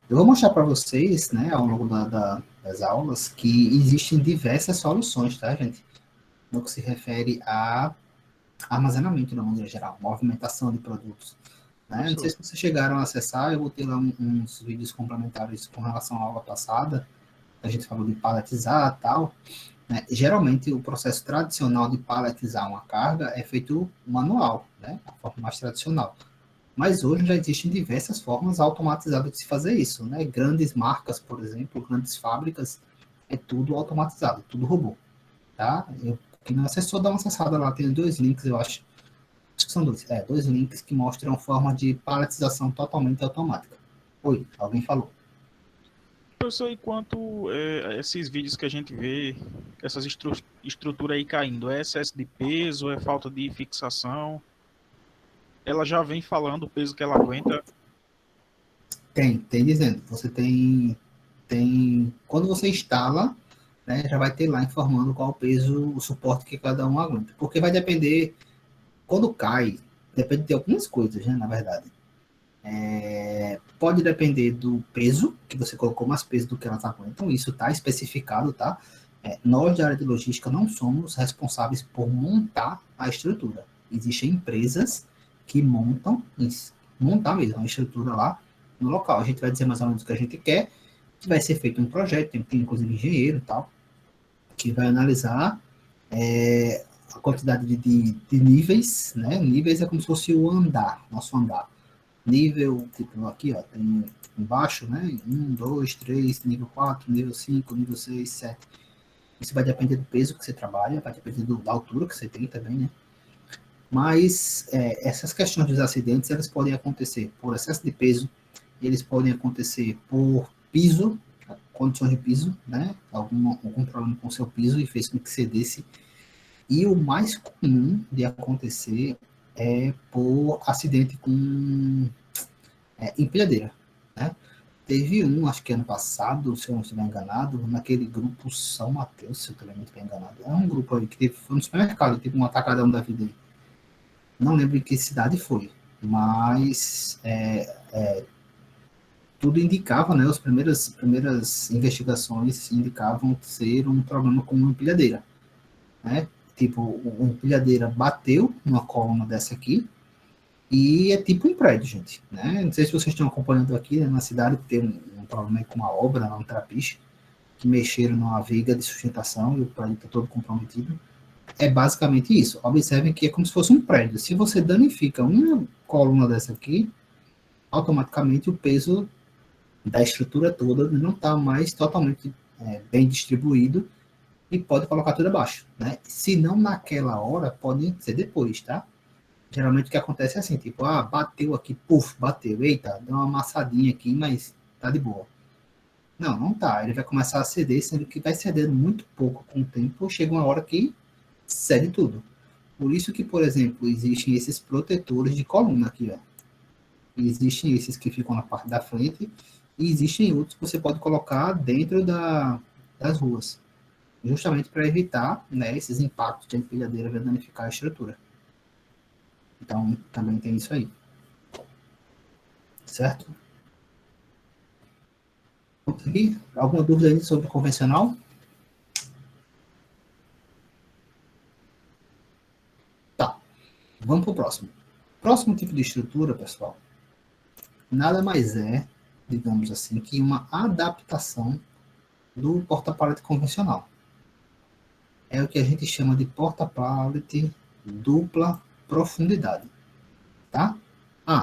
Eu vou mostrar para vocês, né, ao longo das aulas, que existem diversas soluções, tá, gente? No que se refere a armazenamento, de uma maneira geral, movimentação de produtos. Né? Não sei se vocês chegaram a acessar, eu vou ter lá uns vídeos complementares com relação à aula passada, a gente falou de paletizar e tal. Né? Geralmente, o processo tradicional de paletizar uma carga é feito manual, né? A forma mais tradicional. Mas hoje já existem diversas formas automatizadas de se fazer isso. Né? Grandes marcas, por exemplo, grandes fábricas, é tudo automatizado, tudo robô. Tá? Quem não acessou, dá uma acessada lá, tem 2 links, eu acho. Acho que são 2. 2 links que mostram forma de paletização totalmente automática. Oi, alguém falou. Professor, enquanto esses vídeos que a gente vê, essas estruturas aí caindo, é excesso de peso, é falta de fixação? Ela já vem falando o peso que ela aguenta? Tem dizendo. Você tem quando você instala, né, já vai ter lá informando qual o peso, o suporte que cada um aguenta. Porque vai depender, quando cai, depende de algumas coisas, né, na verdade. Pode depender do peso, que você colocou mais peso do que elas aguentam, isso está especificado, tá? Nós, da área de logística, não somos responsáveis por montar a estrutura. Existem empresas que montar mesmo a estrutura lá no local. A gente vai dizer mais ou menos o que a gente quer, que vai ser feito um projeto, tem inclusive engenheiro e tal, que vai analisar a quantidade de níveis, né? Níveis é como se fosse o andar, nosso andar. Nível, tipo, aqui, ó, tem embaixo, né? 1, 2, 3, nível 4, nível 5, nível 6, 7. Isso vai depender do peso que você trabalha, vai depender da altura que você tem também, né? Mas essas questões dos acidentes, elas podem acontecer por excesso de peso, eles podem acontecer por piso, condições de piso, né? Algum problema com o seu piso e fez com que cedesse. E o mais comum de acontecer é por acidente com empilhadeira, né? Teve acho que ano passado, se eu não estiver enganado, naquele grupo São Mateus, se eu também não estiver enganado. É um grupo aí que foi no supermercado, tipo um atacadão da vida aí. Não lembro em que cidade foi, mas tudo indicava, né? As primeiras investigações indicavam ser um problema com uma empilhadeira, né? Tipo, uma empilhadeira bateu numa coluna dessa aqui, e é tipo um prédio, gente, né? Não sei se vocês estão acompanhando aqui, né, na cidade, tem um problema com uma obra, um trapiche, que mexeram numa viga de sustentação e o prédio está todo comprometido. É basicamente isso. Observem que é como se fosse um prédio. Se você danifica uma coluna dessa aqui, automaticamente o peso da estrutura toda não está mais totalmente bem distribuído e pode colocar tudo abaixo, né? Se não naquela hora, pode ser depois, tá? Geralmente o que acontece é assim, tipo, bateu aqui, puf, bateu, eita, deu uma amassadinha aqui, mas tá de boa. Não tá, ele vai começar a ceder, sendo que vai cedendo muito pouco com o tempo, chega uma hora que cede tudo. Por isso que, por exemplo, existem esses protetores de coluna aqui, ó. Existem esses que ficam na parte da frente, e existem outros que você pode colocar dentro das ruas, justamente para evitar, né, esses impactos que a empilhadeira vai danificar a estrutura. Então, também tem isso aí. Certo? Alguma dúvida aí sobre o convencional? Tá. Vamos para o próximo. Próximo tipo de estrutura, pessoal, nada mais é, digamos assim, que uma adaptação do porta-pallet convencional. É o que a gente chama de porta-pallet dupla profundidade, tá?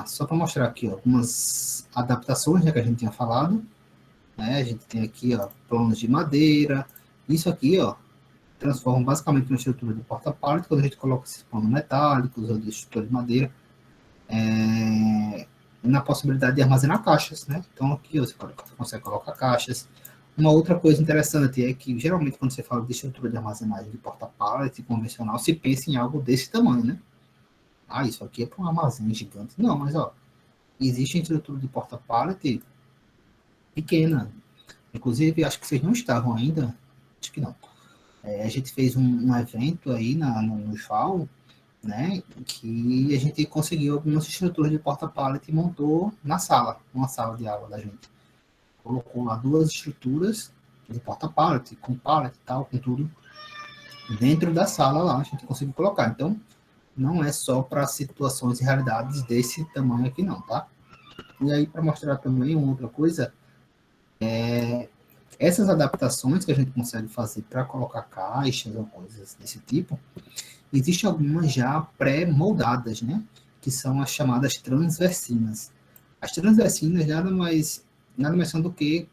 Só para mostrar aqui, ó, algumas adaptações, né, que a gente tinha falado, né? A gente tem aqui, ó, planos de madeira. Isso aqui, ó, transforma basicamente uma estrutura de porta-pallet quando a gente coloca esses panos metálicos ou de estrutura de madeira, na possibilidade de armazenar caixas, né? Então aqui você consegue colocar caixas. Uma outra coisa interessante é que, geralmente, quando você fala de estrutura de armazenagem de porta-pallet convencional, se pensa em algo desse tamanho, né? Isso aqui é para um armazém gigante. Não, mas, ó, existe estrutura de porta-pallet pequena. Inclusive, acho que vocês não estavam ainda, acho que não. A gente fez um evento aí no FAO, né, que a gente conseguiu algumas estruturas de porta-pallet e montou na sala, uma sala de aula da gente. Colocou lá 2 estruturas de porta-pallet, com pallet e tal, com tudo, dentro da sala lá, a gente conseguiu colocar. Então, não é só para situações e realidades desse tamanho aqui não, tá? E aí, para mostrar também uma outra coisa, essas adaptações que a gente consegue fazer para colocar caixas ou coisas desse tipo, existem algumas já pré-moldadas, né? Que são as chamadas transversinas. As transversinas nada mais são do que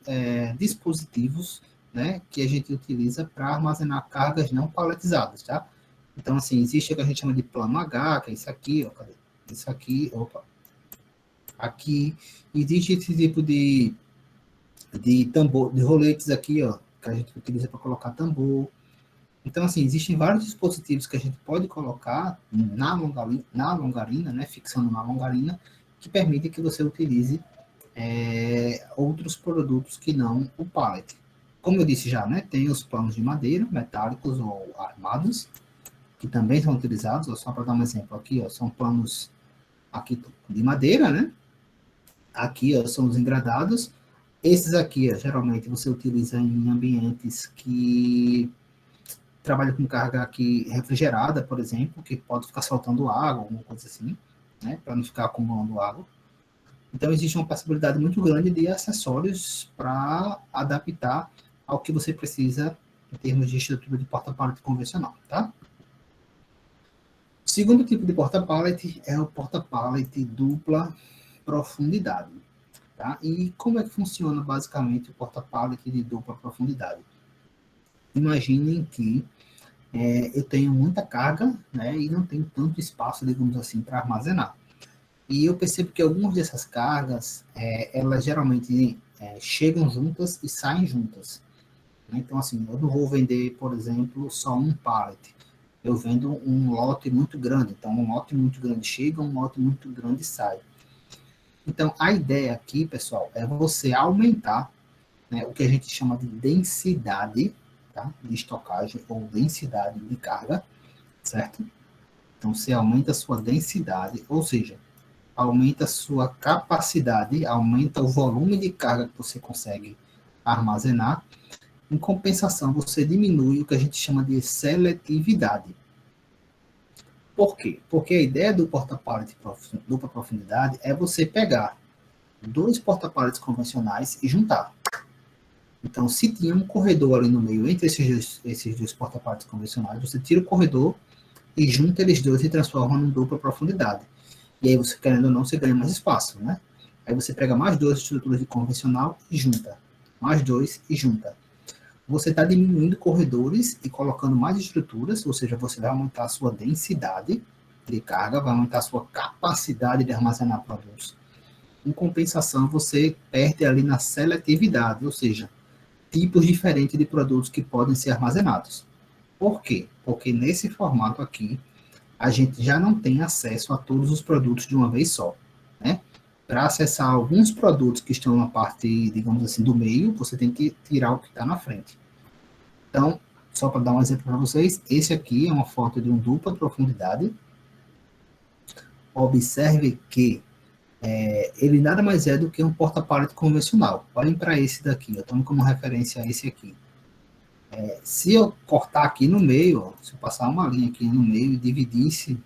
dispositivos, né, que a gente utiliza para armazenar cargas não paletizadas, tá? Então, assim, existe o que a gente chama de plano H, que é isso aqui, ó, cadê? Isso aqui, opa. Aqui, existe esse tipo de tambor, de roletes aqui, ó, que a gente utiliza para colocar tambor. Então, assim, existem vários dispositivos que a gente pode colocar na longarina, né, fixando na longarina, que permitem que você utilize outros produtos que não o pallet. como eu disse já, né, tem os planos de madeira, metálicos ou armados, que também são utilizados, ó, só para dar um exemplo aqui, ó, são planos aqui de madeira, né? Aqui, ó, são os engradados. Esses aqui, ó, geralmente você utiliza em ambientes que trabalham com carga aqui refrigerada, por exemplo, que pode ficar soltando água, alguma coisa assim, né? Para não ficar acumulando água. Então, existe uma possibilidade muito grande de acessórios para adaptar ao que você precisa em termos de estrutura de porta-pallet convencional, tá? O segundo tipo de porta-pallet é o porta-pallet dupla profundidade, tá? E como é que funciona basicamente o porta-pallet de dupla profundidade? Imaginem que eu tenho muita carga, né, e não tenho tanto espaço, digamos assim, para armazenar. E eu percebo que algumas dessas cargas, elas geralmente chegam juntas e saem juntas. Né? Então, assim, eu não vou vender, por exemplo, só um pallet. Eu vendo um lote muito grande. Então, um lote muito grande chega, um lote muito grande sai. Então, a ideia aqui, pessoal, é você aumentar, né, o que a gente chama de densidade, tá, de estocagem ou densidade de carga, certo? Então, você aumenta a sua densidade, ou seja, aumenta a sua capacidade, aumenta o volume de carga que você consegue armazenar. Em compensação, você diminui o que a gente chama de seletividade. Por quê? Porque a ideia do porta-pallet dupla profundidade é você pegar dois porta-pallets convencionais e juntar. Então, se tinha um corredor ali no meio entre esses dois porta-pallets convencionais, você tira o corredor e junta eles dois e transforma num dupla profundidade. E aí, você querendo ou não, você ganha mais espaço, né? Aí você pega mais duas estruturas de convencional e junta. Mais dois e junta. Você está diminuindo corredores e colocando mais estruturas, ou seja, você vai aumentar a sua densidade de carga, vai aumentar a sua capacidade de armazenar produtos. Em compensação, você perde ali na seletividade, ou seja, tipos diferentes de produtos que podem ser armazenados. Por quê? Porque nesse formato aqui, a gente já não tem acesso a todos os produtos de uma vez só, né? Para acessar alguns produtos que estão na parte, digamos assim, do meio, você tem que tirar o que está na frente. Então, só para dar um exemplo para vocês, esse aqui é uma foto de uma dupla profundidade. Observe que ele nada mais é do que um porta-pallet convencional. Olhem para esse daqui, eu tomo como referência a esse aqui. Se eu cortar aqui no meio, ó, se eu passar uma linha aqui no meio e dividisse,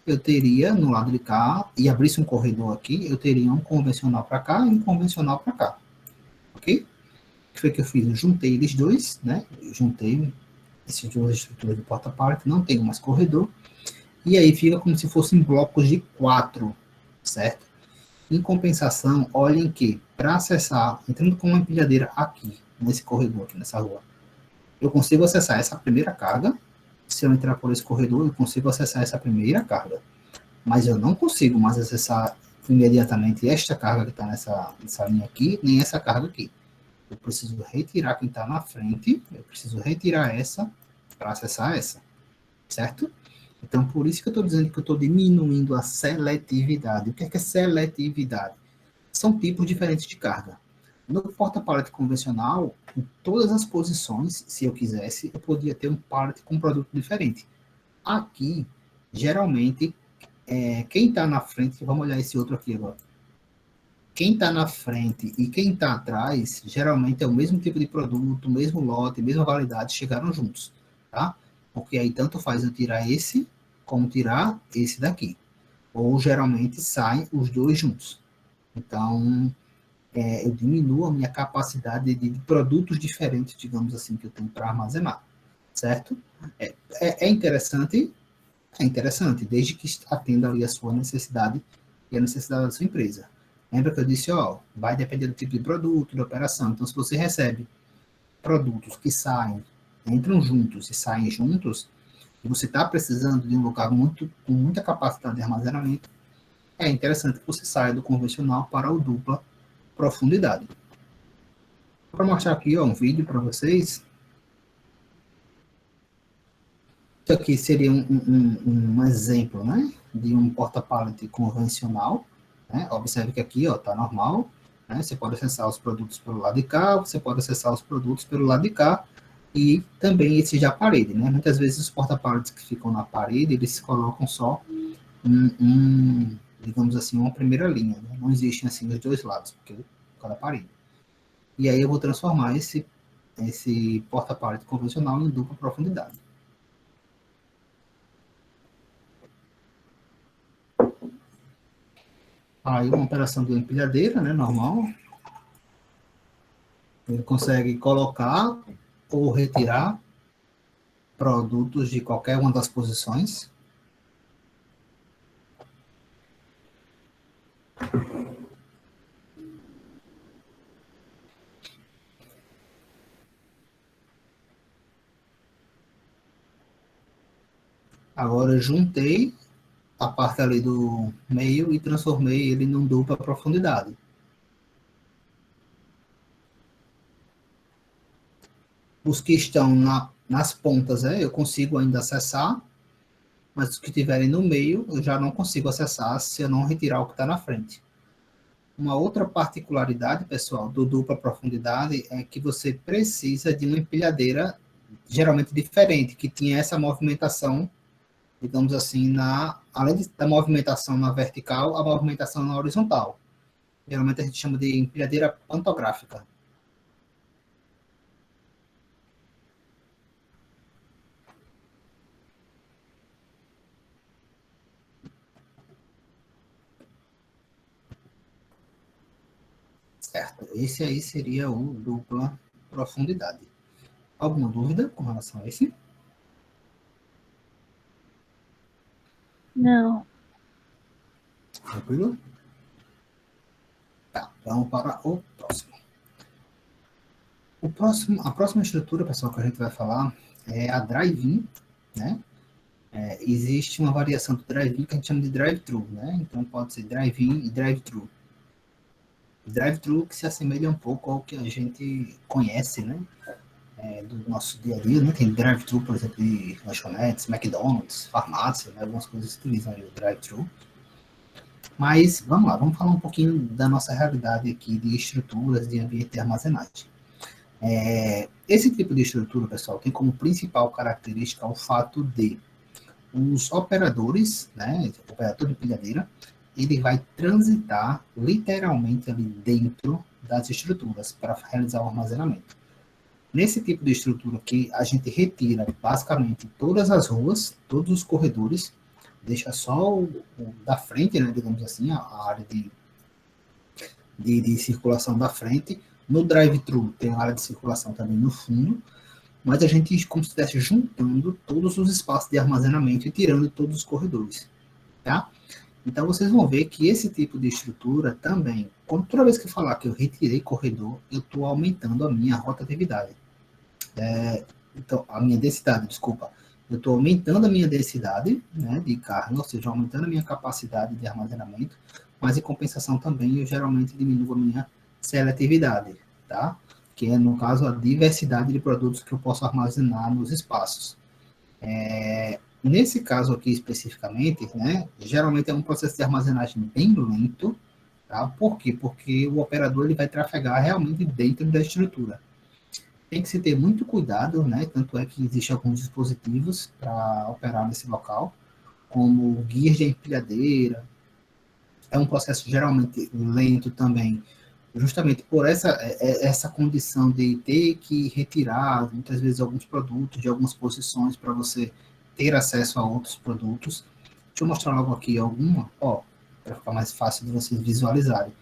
eu teria no lado de cá, e abrisse um corredor aqui, eu teria um convencional para cá e um convencional para cá. Ok? O que foi que eu fiz? Eu juntei eles dois, né? Eu juntei essas duas estruturas de porta-pallet, não tenho mais corredor, e aí fica como se fossem blocos de 4, certo? Em compensação, olhem que, para acessar, entrando com uma empilhadeira aqui, nesse corredor, aqui nessa rua, eu consigo acessar essa primeira carga. Se eu entrar por esse corredor, eu consigo acessar essa primeira carga. Mas eu não consigo mais acessar imediatamente esta carga que está nessa linha aqui, nem essa carga aqui. Eu preciso retirar quem está na frente, eu preciso retirar essa para acessar essa, certo? Então, por isso que eu estou dizendo que eu estou diminuindo a seletividade. O que é seletividade? São tipos diferentes de carga. No porta-pallet convencional, em todas as posições, se eu quisesse, eu podia ter um pallet com um produto diferente. Aqui, geralmente, quem está na frente, vamos olhar esse outro aqui agora. Quem está na frente e quem está atrás, geralmente é o mesmo tipo de produto, mesmo lote, mesma validade, chegaram juntos, tá? Porque aí tanto faz eu tirar esse, como tirar esse daqui. Ou geralmente saem os dois juntos. Então, eu diminuo a minha capacidade de produtos diferentes, digamos assim, que eu tenho para armazenar, certo? É interessante, desde que atenda ali a sua necessidade e a necessidade da sua empresa. Lembra que eu disse, ó, vai depender do tipo de produto, da operação. Então, se você recebe produtos que entram juntos e saem juntos, e você está precisando de um lugar com muita capacidade de armazenamento, é interessante que você saia do convencional para o dupla profundidade. Para mostrar aqui, ó, um vídeo para vocês. Isso aqui seria um exemplo, né, de um porta-pallet convencional, né? Observe que aqui, ó, tá normal, né? Você pode acessar os produtos pelo lado de cá, você pode acessar os produtos pelo lado de cá, e também esse da parede, né? Muitas vezes os porta-paletes que ficam na parede, eles colocam só digamos assim, uma primeira linha, né? Não existem assim os dois lados, porque cada parede. E aí eu vou transformar esse porta-palete convencional em dupla profundidade. Aí uma operação de empilhadeira, né, normal. Ele consegue colocar ou retirar produtos de qualquer uma das posições. Agora eu juntei a parte ali do meio e transformei ele em dupla profundidade. Os que estão nas pontas, eu consigo ainda acessar, mas os que estiverem no meio, eu já não consigo acessar se eu não retirar o que está na frente. Uma outra particularidade, pessoal, do dupla profundidade é que você precisa de uma empilhadeira geralmente diferente, que tinha essa movimentação, digamos assim, além da movimentação na vertical, a movimentação na horizontal. Geralmente a gente chama de empilhadeira pantográfica. Certo, esse aí seria o dupla profundidade. Alguma dúvida com relação a esse? Não. Tranquilo? Tá, vamos para o próximo. A próxima estrutura, pessoal, que a gente vai falar é a drive-in, né? Existe uma variação do drive-in que a gente chama de drive-thru, né? Então pode ser drive-in e drive-thru. Drive-thru que se assemelha um pouco ao que a gente conhece, né? Do nosso dia a dia, né? Tem drive-thru, por exemplo, de lanchonetes, McDonald's, farmácia, né? Algumas coisas utilizam aí o drive-thru. Mas vamos lá, vamos falar um pouquinho da nossa realidade aqui de estruturas de ambiente de armazenagem. Esse tipo de estrutura, pessoal, tem como principal característica o fato de os operadores, né, o operador de empilhadeira, ele vai transitar literalmente ali dentro das estruturas para realizar o armazenamento. Nesse tipo de estrutura aqui, a gente retira basicamente todas as ruas, todos os corredores, deixa só o da frente, né, digamos assim, a área de circulação da frente. No drive-thru tem a área de circulação também no fundo, mas a gente como se estivesse juntando todos os espaços de armazenamento e tirando todos os corredores, tá? Então vocês vão ver que esse tipo de estrutura também, toda vez que eu falar que eu retirei corredor, eu estou aumentando a minha rotatividade. Então, a minha densidade, desculpa. Eu estou aumentando a minha densidade, né, de carga, ou seja, aumentando a minha capacidade de armazenamento, mas em compensação também eu geralmente diminuo a minha seletividade, tá? Que é, no caso, a diversidade de produtos que eu posso armazenar nos espaços. Nesse caso aqui especificamente, né, geralmente é um processo de armazenagem bem lento, tá? Por quê? Porque o operador ele vai trafegar realmente dentro da estrutura. Tem que se ter muito cuidado, né? Tanto é que existem alguns dispositivos para operar nesse local, como guias de empilhadeira. É um processo geralmente lento também, justamente por essa condição de ter que retirar, muitas vezes, alguns produtos de algumas posições para você ter acesso a outros produtos. Deixa eu mostrar logo aqui alguma, para ficar mais fácil de vocês visualizarem.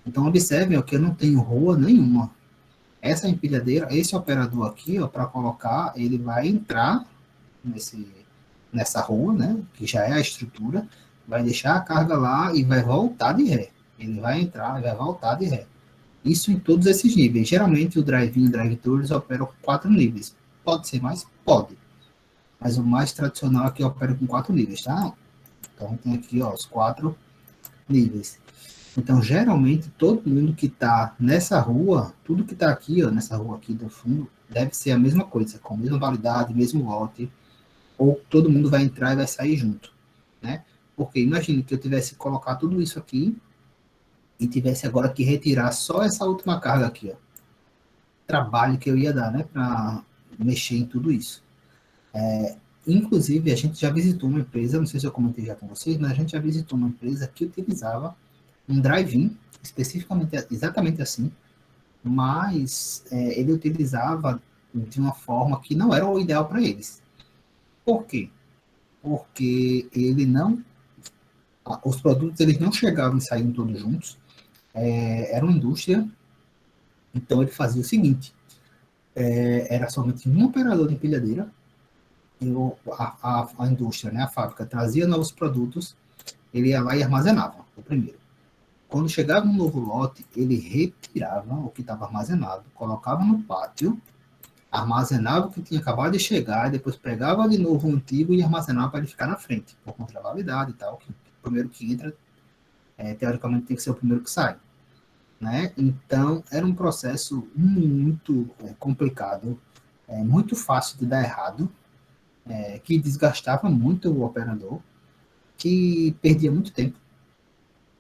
Então, observem que eu não tenho rua nenhuma. Essa empilhadeira, esse operador aqui, para colocar, ele vai entrar nessa rua, né, que já é a estrutura, vai deixar a carga lá e vai voltar de ré. Ele vai entrar e vai voltar de ré. Isso em todos esses níveis. Geralmente o drive-in e o drive-thru eles operam com 4 níveis. Pode ser mais? Pode. Mas o mais tradicional aqui opera com 4 níveis, tá? Então tem aqui, os 4 níveis. Então, geralmente, todo mundo que está nessa rua, tudo que está aqui, nessa rua aqui do fundo, deve ser a mesma coisa, com a mesma validade, mesmo lote, ou todo mundo vai entrar e vai sair junto, né? Porque imagine que eu tivesse que colocar tudo isso aqui e tivesse agora que retirar só essa última carga aqui, ó, trabalho que eu ia dar, né, para mexer em tudo isso. Inclusive, a gente já visitou uma empresa, não sei se eu comentei já com vocês, mas a gente já visitou uma empresa que utilizava um drive-in, especificamente, exatamente assim, mas ele utilizava de uma forma que não era o ideal para eles. Por quê? Porque ele não, os produtos eles não chegavam e saíam todos juntos, era uma indústria, então ele fazia o seguinte, era somente um operador de empilhadeira, a indústria, né, a fábrica, trazia novos produtos, ele ia lá e armazenava, o primeiro. Quando chegava um novo lote, ele retirava o que estava armazenado, colocava no pátio, armazenava o que tinha acabado de chegar, e depois pegava de novo o antigo e armazenava para ele ficar na frente, por conta da validade e tal, que o primeiro que entra, teoricamente, tem que ser o primeiro que sai. Né? Então, era um processo muito complicado, muito fácil de dar errado, que desgastava muito o operador, que perdia muito tempo.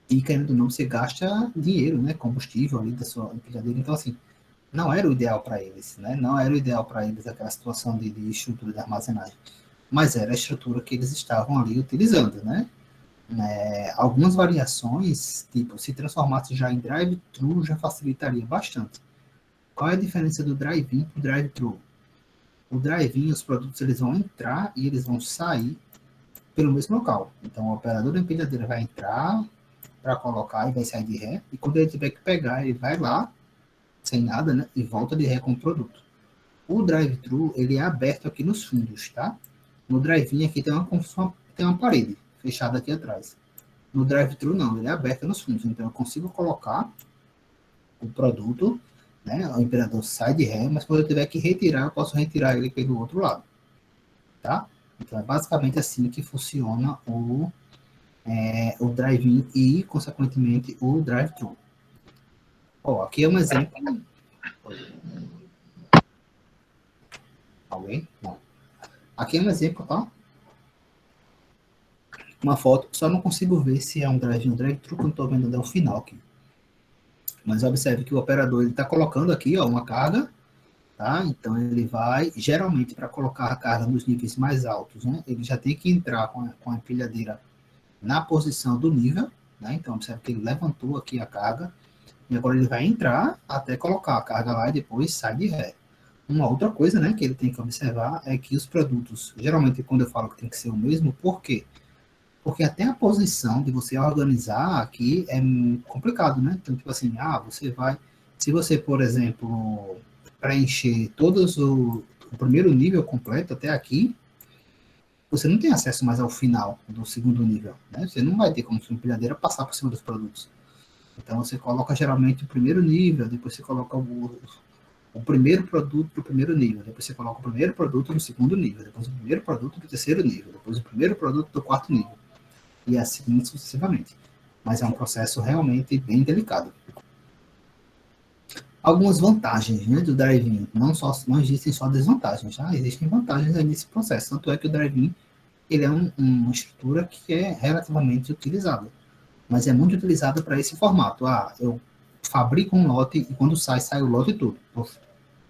E, querendo ou não, você gasta dinheiro, né? Combustível ali da sua empilhadeira. Então, assim, não era o ideal para eles, né? Não era o ideal para eles aquela situação de estrutura de armazenagem. Mas era a estrutura que eles estavam ali utilizando, né? Algumas variações, tipo, se transformasse já em drive-thru, já facilitaria bastante. Qual é a diferença do drive-in para o drive-thru? O drive-in, os produtos eles vão entrar e eles vão sair pelo mesmo local. Então, o operador da empilhadeira vai entrar para colocar e vai sair de ré. E quando ele tiver que pegar, ele vai lá, sem nada, né? E volta de ré com o produto. O drive-thru, ele é aberto aqui nos fundos, tá? No drive-in aqui tem uma parede fechada aqui atrás. No drive-thru não, ele é aberto nos fundos. Então eu consigo colocar o produto, né? O empilhador sai de ré, mas quando eu tiver que retirar, eu posso retirar ele pelo outro lado, tá? Então é basicamente assim que funciona o drive-in e, consequentemente, o drive-thru. Aqui é um exemplo. Alguém? Não. Aqui é um exemplo, tá? Uma foto, só não consigo ver se é um drive-in ou drive-thru, quando estou vendo até o final aqui. Mas observe que o operador está colocando aqui, ó, uma carga, tá? Então ele vai, geralmente, para colocar a carga nos níveis mais altos, né? Ele já tem que entrar com a empilhadeira na posição do nível, né? Então observe que ele levantou aqui a carga, e agora ele vai entrar até colocar a carga lá e depois sai de ré. Uma outra coisa, né, que ele tem que observar é que os produtos, geralmente quando eu falo que tem que ser o mesmo, por quê? Porque até a posição de você organizar aqui é complicado, né? Então, tipo assim, se você, por exemplo, preencher todos o primeiro nível completo até aqui, você não tem acesso mais ao final do segundo nível, né? Você não vai ter como sua empilhadeira passar por cima dos produtos. Então, você coloca geralmente o primeiro nível, depois você coloca o primeiro produto para o primeiro nível, depois você coloca o primeiro produto no segundo nível, depois o primeiro produto do terceiro nível, depois o primeiro produto do quarto nível, e assim sucessivamente. Mas é um processo realmente bem delicado. Algumas vantagens, né, do drive-in, não existem só desvantagens, tá? Existem vantagens aí nesse processo, tanto é que o drive-in ele é uma estrutura que é relativamente utilizada, mas é muito utilizada para esse formato. Eu fabrico um lote e quando sai o lote todo.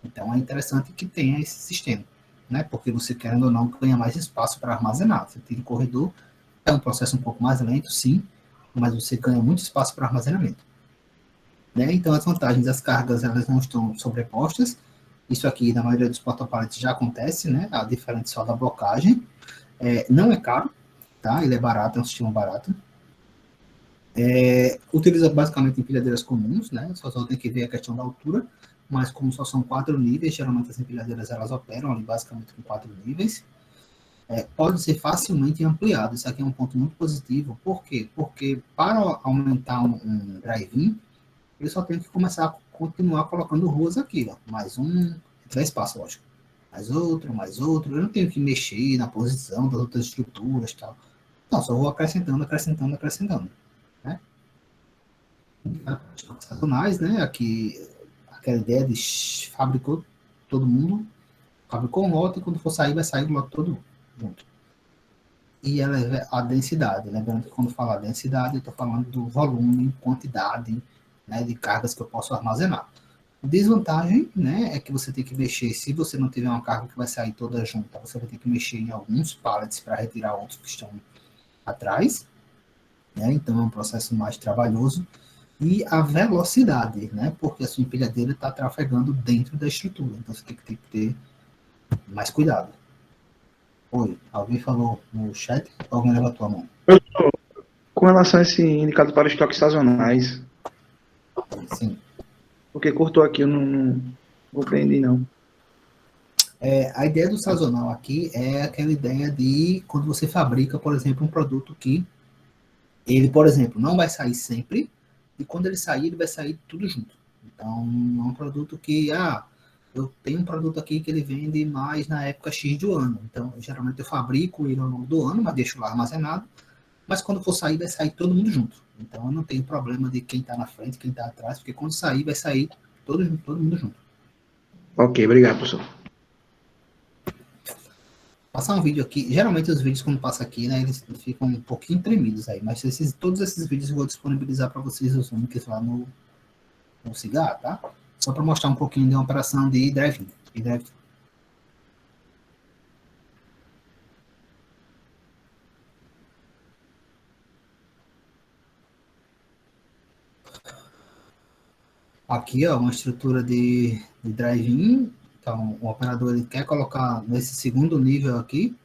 Então é interessante que tenha esse sistema, né? Porque você, querendo ou não, ganha mais espaço para armazenar. Você tira o corredor, é um processo um pouco mais lento, sim, mas você ganha muito espaço para armazenamento. Né? Então as vantagens das cargas, elas não estão sobrepostas. Isso aqui, na maioria dos porta-paletes, já acontece, né? A diferença só da blocagem. Não é caro, tá? Ele é barato, é um sistema barato. Utiliza basicamente empilhadeiras comuns, né? Só tem que ver a questão da altura, mas como só são 4 níveis, geralmente as empilhadeiras elas operam ali basicamente com 4 níveis. Pode ser facilmente ampliado. Isso aqui é um ponto muito positivo. Por quê? Porque para aumentar um drive-in, eu só tenho que começar a continuar colocando ruas aqui, ó. Mais um, tiver espaço, lógico. Mais outro. Eu não tenho que mexer na posição das outras estruturas e tal. Não, só vou acrescentando. Né? Sazonais, né? Aqui, aquela ideia de fabricou todo mundo, fabricou um lote e quando for sair, vai sair o lote todo junto. e a densidade. Lembrando que quando falar densidade, eu estou falando do volume, quantidade, né, de cargas que eu posso armazenar. Desvantagem, né, é que você tem que mexer, se você não tiver uma carga que vai sair toda junta, você vai ter que mexer em alguns pallets para retirar outros que estão atrás, né, então é um processo mais trabalhoso. E a velocidade, né, porque a sua empilhadeira está trafegando dentro da estrutura, então você tem que ter mais cuidado. Oi, alguém falou no chat? Alguém levantou a mão? Com relação a esse indicador para estoques sazonais, Sim. porque cortou aqui, eu não compreendi, não. A ideia do sazonal aqui é aquela ideia de quando você fabrica, por exemplo, um produto que ele, por exemplo, não vai sair sempre, e quando ele sair, ele vai sair tudo junto. Então, é um produto que, eu tenho um produto aqui que ele vende mais na época X do ano. Então, geralmente eu fabrico ele ao longo do ano, mas deixo lá armazenado. Mas quando for sair, vai sair todo mundo junto. Então, eu não tenho problema de quem está na frente, quem está atrás, porque quando sair, vai sair todo mundo junto. Ok, obrigado, professor. Passar um vídeo aqui, geralmente os vídeos quando passa aqui, né, eles ficam um pouquinho tremidos aí, mas todos esses vídeos eu vou disponibilizar para vocês os links lá no Cigar, tá? Só para mostrar um pouquinho de uma operação de drive-in. Aqui, ó, uma estrutura de drive-in. Então, o operador ele quer colocar nesse segundo nível aqui.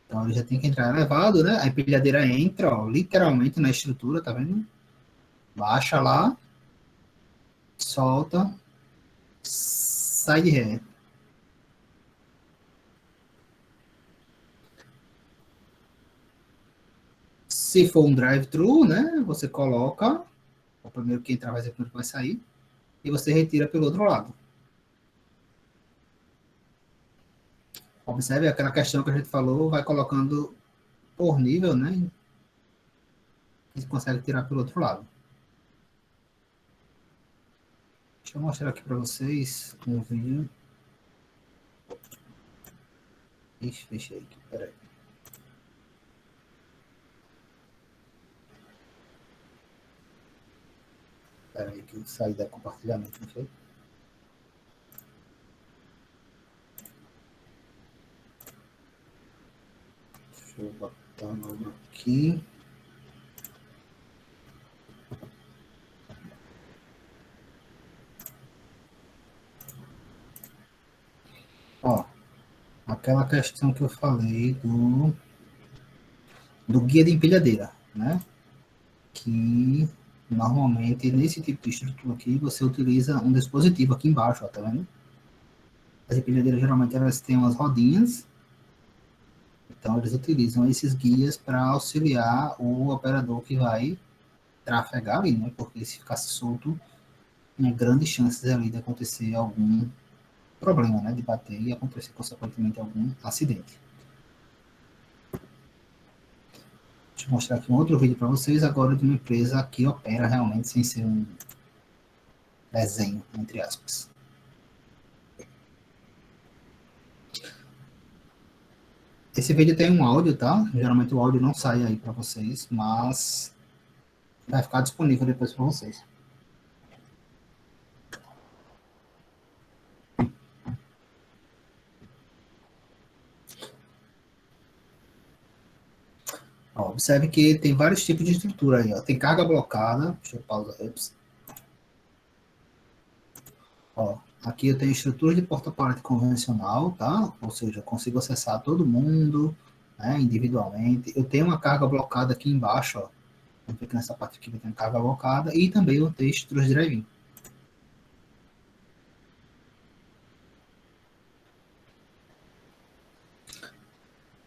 Então, ele já tem que entrar elevado, né? A empilhadeira entra, ó, literalmente na estrutura, tá vendo? Baixa lá, solta, sai de ré. Se for um drive-thru, né? Você coloca, o primeiro que entrar vai ser o primeiro que vai sair, e você retira pelo outro lado. Observe aquela questão que a gente falou, vai colocando por nível, né? E consegue tirar pelo outro lado. Deixa eu mostrar aqui para vocês um vídeo. Ixi, fechei aqui, peraí. Peraí que eu saí da compartilhamento, não foi? Deixa eu botar o nome aqui. Ó, aquela questão que eu falei do guia de empilhadeira, né? Que normalmente nesse tipo de estrutura aqui você utiliza um dispositivo aqui embaixo, ó, tá vendo? As empilhadeiras geralmente elas têm umas rodinhas, então eles utilizam esses guias para auxiliar o operador que vai trafegar ali, né? Porque se ficasse solto, tinha grandes chances ali de acontecer algum problema, né? De bater e acontecer consequentemente algum acidente. Deixa eu mostrar aqui um outro vídeo para vocês agora de uma empresa que opera realmente sem ser um desenho, entre aspas. Esse vídeo tem um áudio, tá? Geralmente o áudio não sai aí para vocês, mas vai ficar disponível depois para vocês. Ó, observe que tem vários tipos de estrutura aí, ó. Tem carga blocada, deixa eu pausar. Ó, aqui eu tenho estrutura de porta-pallet convencional, tá? Ou seja, eu consigo acessar todo mundo, né, individualmente. Eu tenho uma carga blocada aqui embaixo, ó. Vamos ver que nessa parte aqui vai ter carga blocada e também eu tenho estruturas de drive-in.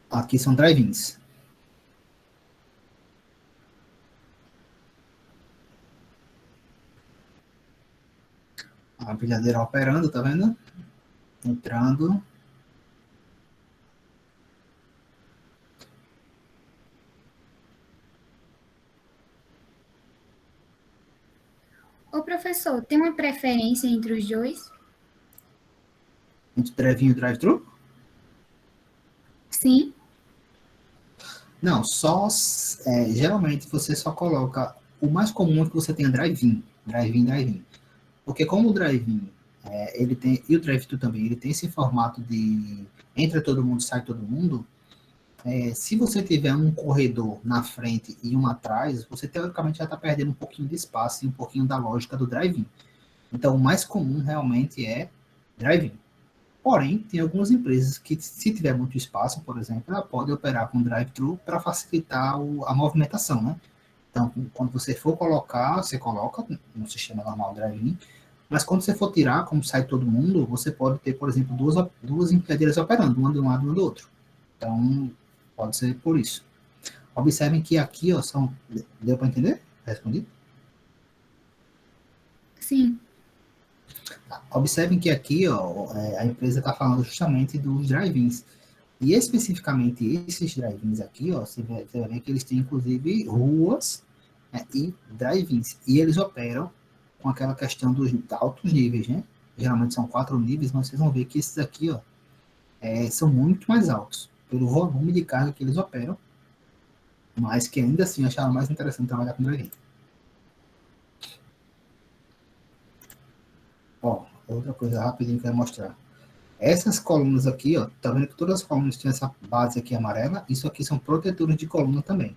Aqui são drive-ins. A empilhadeira operando, tá vendo? Entrando. Ô, professor, tem uma preferência entre os dois? Entre drive-in e drive-thru? Sim. Não, geralmente você só coloca. O mais comum é que você tenha drive-in. Drive-in, drive-in. Porque como o drive-in, ele tem. E o drive-thru também, ele tem esse formato de entra todo mundo, sai todo mundo. Se você tiver um corredor na frente e um atrás, você teoricamente já está perdendo um pouquinho de espaço e um pouquinho da lógica do drive-in. Então, o mais comum realmente é drive-in. Porém, tem algumas empresas que, se tiver muito espaço, por exemplo, ela pode operar com drive-thru para facilitar a movimentação, né? Então, quando você for colocar, você coloca no sistema normal drive-in, mas quando você for tirar, como sai todo mundo, você pode ter, por exemplo, duas empilhadeiras operando, uma de um lado e uma do outro. Então, pode ser por isso. Observem que aqui, ó, deu para entender? Respondi? Sim. Observem que aqui, ó, a empresa está falando justamente dos drive-ins. E especificamente esses drive-ins aqui, ó, você vai ver que eles têm inclusive ruas, né, e drive-ins. E eles operam com aquela questão dos altos níveis, né? Geralmente são 4 níveis, mas vocês vão ver que esses aqui, ó, são muito mais altos, pelo volume de carga que eles operam, mas que ainda assim acharam mais interessante trabalhar com drive-in. Ó, outra coisa rapidinho que eu quero mostrar. Essas colunas aqui, ó, tá vendo que todas as colunas têm essa base aqui amarela? Isso aqui são protetores de coluna também.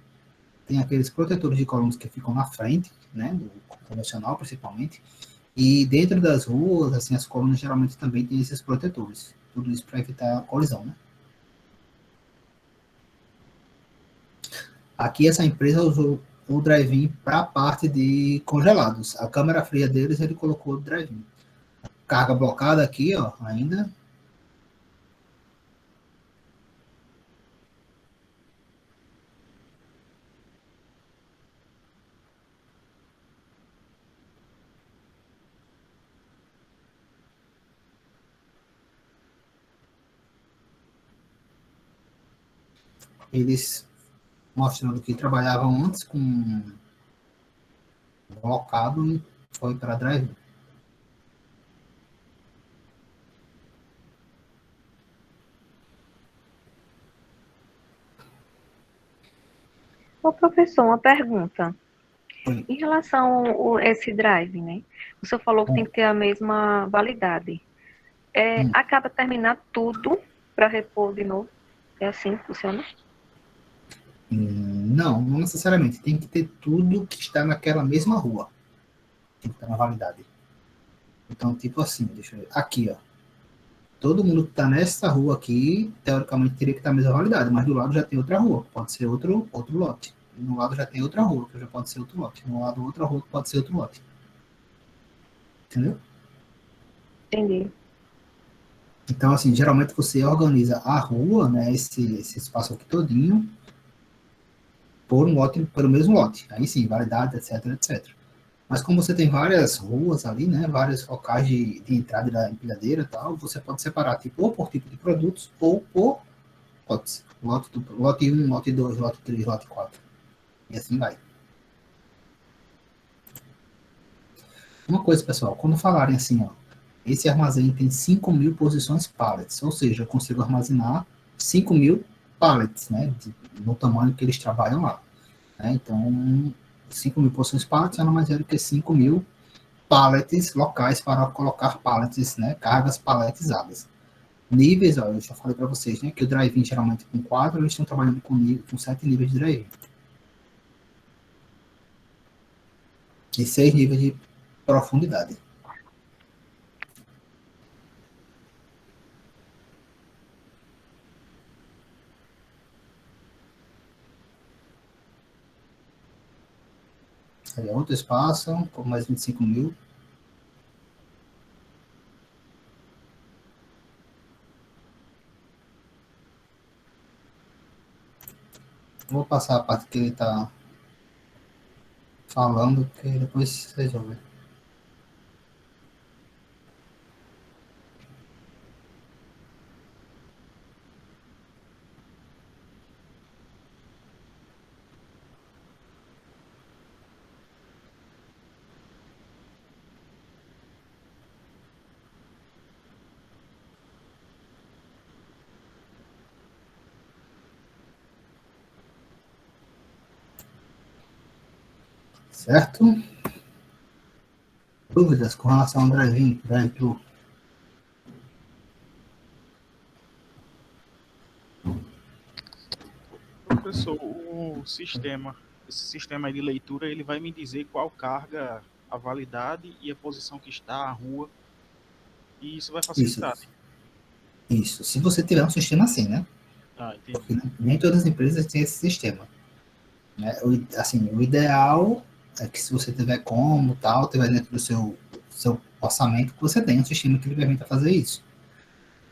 Tem aqueles protetores de colunas que ficam na frente, né, do convencional principalmente, e dentro das ruas, assim, as colunas geralmente também têm esses protetores. Tudo isso para evitar a colisão, né? Aqui essa empresa usou o drive-in para a parte de congelados. A câmera fria deles ele colocou o drive-in. Carga blocada aqui, ó, ainda. Eles mostrando que trabalhavam antes com blocado e foi para drive-in. Ô, professor, uma pergunta. Foi. Em relação a esse drive, né? O senhor falou que tem que ter a mesma validade. Acaba terminar tudo para repor de novo? É assim que funciona? Não, não necessariamente. Tem que ter tudo que está naquela mesma rua. Tem que estar na validade. Então, tipo assim, deixa eu ver. Aqui, ó. Todo mundo que está nessa rua aqui, teoricamente, teria que estar na mesma validade, mas do lado já tem outra rua, pode ser outro lote. No lado já tem outra rua, que já pode ser outro lote. No lado outra rua, que pode ser outro lote. Entendeu? Entendi. Então, assim, geralmente você organiza a rua, né, esse espaço aqui todinho, por um lote, pelo mesmo lote. Aí sim, validade, etc, etc. Mas como você tem várias ruas ali, né, vários locais de entrada da empilhadeira e tal, você pode separar tipo, ou por tipo de produtos ou por lotes. Lote 1, lote 2, lote 3, lote 4. E assim vai. Uma coisa, pessoal, quando falarem assim, ó, esse armazém tem 5.000 posições pallets, ou seja, eu consigo armazenar 5.000 pallets, né, no tamanho que eles trabalham lá. Né? Então, 5.000 posições pallets é nada mais é do que 5.000 pallets locais para colocar pallets, né, cargas paletizadas. Níveis, ó, eu já falei para vocês, né, que o drive-in geralmente com 4, eles estão trabalhando com 7 níveis de drive-in. E 6 níveis de profundidade. Aí é outro espaço, com mais 25.000. Vou passar a parte que ele está falando, que depois vocês vão ver. Certo? Dúvidas com relação ao drive-thru? Professor, esse sistema aí de leitura, ele vai me dizer qual carga, a validade e a posição que está, a rua, e isso vai facilitar. Isso. Se você tiver um sistema assim, né? Entendi. Porque nem todas as empresas têm esse sistema. Né? O ideal é que se você tiver como, tal, tiver dentro do seu orçamento, que você tenha um sistema que lhe permita fazer isso.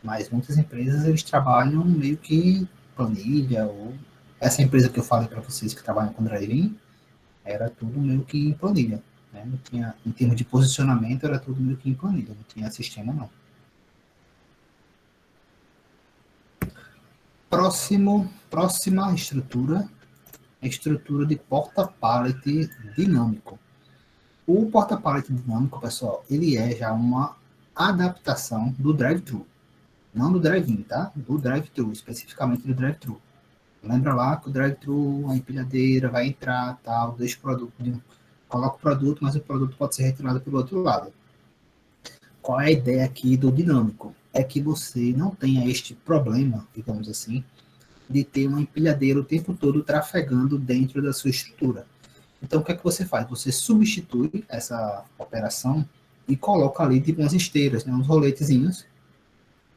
Mas muitas empresas, eles trabalham meio que planilha, ou essa empresa que eu falei para vocês que trabalham com drive-in, era tudo meio que em planilha. Né? Não tinha, em termos de posicionamento, era tudo meio que em planilha, não tinha sistema não. Próxima estrutura, a estrutura de porta-pallet dinâmico. O porta-pallet dinâmico, pessoal, ele é já uma adaptação do drive-thru. Não do drive-in, tá? Do drive-thru, especificamente do drive-thru. Lembra lá que o drive-thru, a empilhadeira vai entrar, tal, deixa o produto, coloca o produto, mas o produto pode ser retirado pelo outro lado. Qual é a ideia aqui do dinâmico? É que você não tenha este problema, digamos assim, de ter uma empilhadeira o tempo todo trafegando dentro da sua estrutura. Então, o que é que você faz? Você substitui essa operação e coloca ali tipo umas esteiras, né, uns roletezinhos.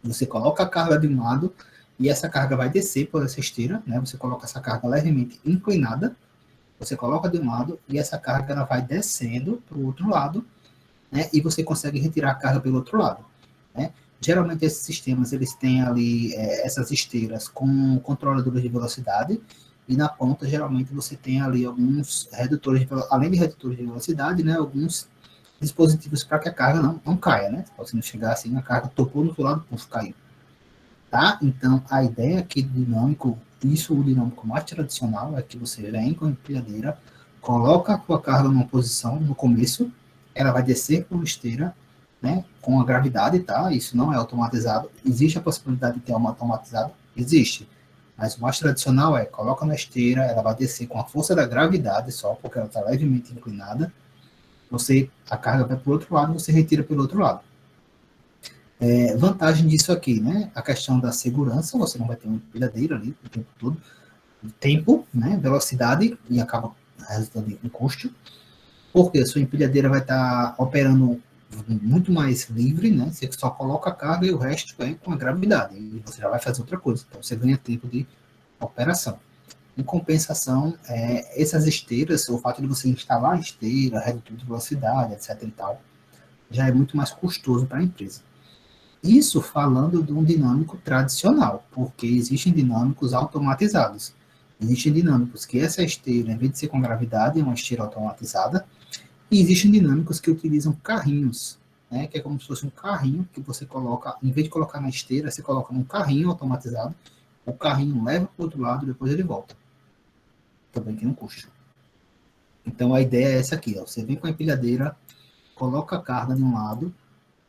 Você coloca a carga de um lado e essa carga vai descer por essa esteira, né? Você coloca essa carga levemente inclinada, você coloca de um lado e essa carga ela vai descendo para o outro lado, né? E você consegue retirar a carga pelo outro lado, né? Geralmente esses sistemas eles têm ali essas esteiras com controladores de velocidade e na ponta geralmente você tem ali alguns redutores, além de redutores de velocidade, né? Alguns dispositivos para que a carga não caia, né? Você não chegar assim, a carga tocou no outro lado, puf, caiu. Tá? Então, a ideia aqui do dinâmico, o dinâmico mais tradicional é que você vem com a empilhadeira, coloca a sua carga numa posição no começo, ela vai descer por uma esteira, né, com a gravidade, tá? Isso não é automatizado. Existe a possibilidade de ter uma automatizada? Existe. Mas o mais tradicional é, coloca na esteira, ela vai descer com a força da gravidade só, porque ela está levemente inclinada, a carga vai para o outro lado, você retira pelo outro lado. Vantagem disso aqui, né? A questão da segurança, você não vai ter uma empilhadeira ali o tempo todo. Tempo, né? Velocidade, e acaba resultando em custo. Porque a sua empilhadeira vai estar operando muito mais livre, né? Você só coloca a carga e o resto vem com a gravidade. E você já vai fazer outra coisa. Então, você ganha tempo de operação. Em compensação, essas esteiras, o fato de você instalar a esteira, redutor de velocidade, etc. e tal, já é muito mais custoso para a empresa. Isso falando de um dinâmico tradicional, porque existem dinâmicos automatizados. Existem dinâmicos que essa esteira, em vez de ser com gravidade, é uma esteira automatizada, e existem dinâmicos que utilizam carrinhos, né, que é como se fosse um carrinho que você coloca, em vez de colocar na esteira, você coloca num carrinho automatizado, o carrinho leva para o outro lado e depois ele volta. Também tem um custo. Então a ideia é essa aqui, ó. Você vem com a empilhadeira, coloca a carga de um lado,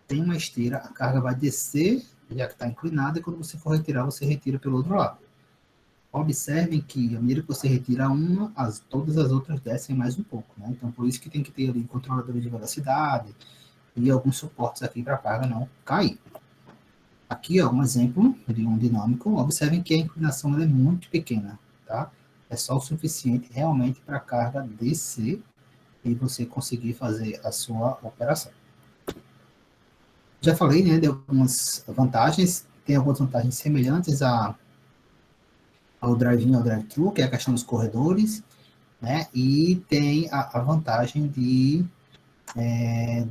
tem uma esteira, a carga vai descer, já que está inclinada, e quando você for retirar, você retira pelo outro lado. Observem que, à medida que você retira uma, todas as outras descem mais um pouco, né? Então, por isso que tem que ter ali controladores de velocidade e alguns suportes aqui para a carga não cair. Aqui, ó, um exemplo de um dinâmico. Observem que a inclinação ela é muito pequena, tá? É só o suficiente realmente para a carga descer e você conseguir fazer a sua operação. Já falei, né, de algumas vantagens, tem algumas vantagens semelhantes ao drive-in, ao drive-thru, que é a questão dos corredores, né, e tem a vantagem de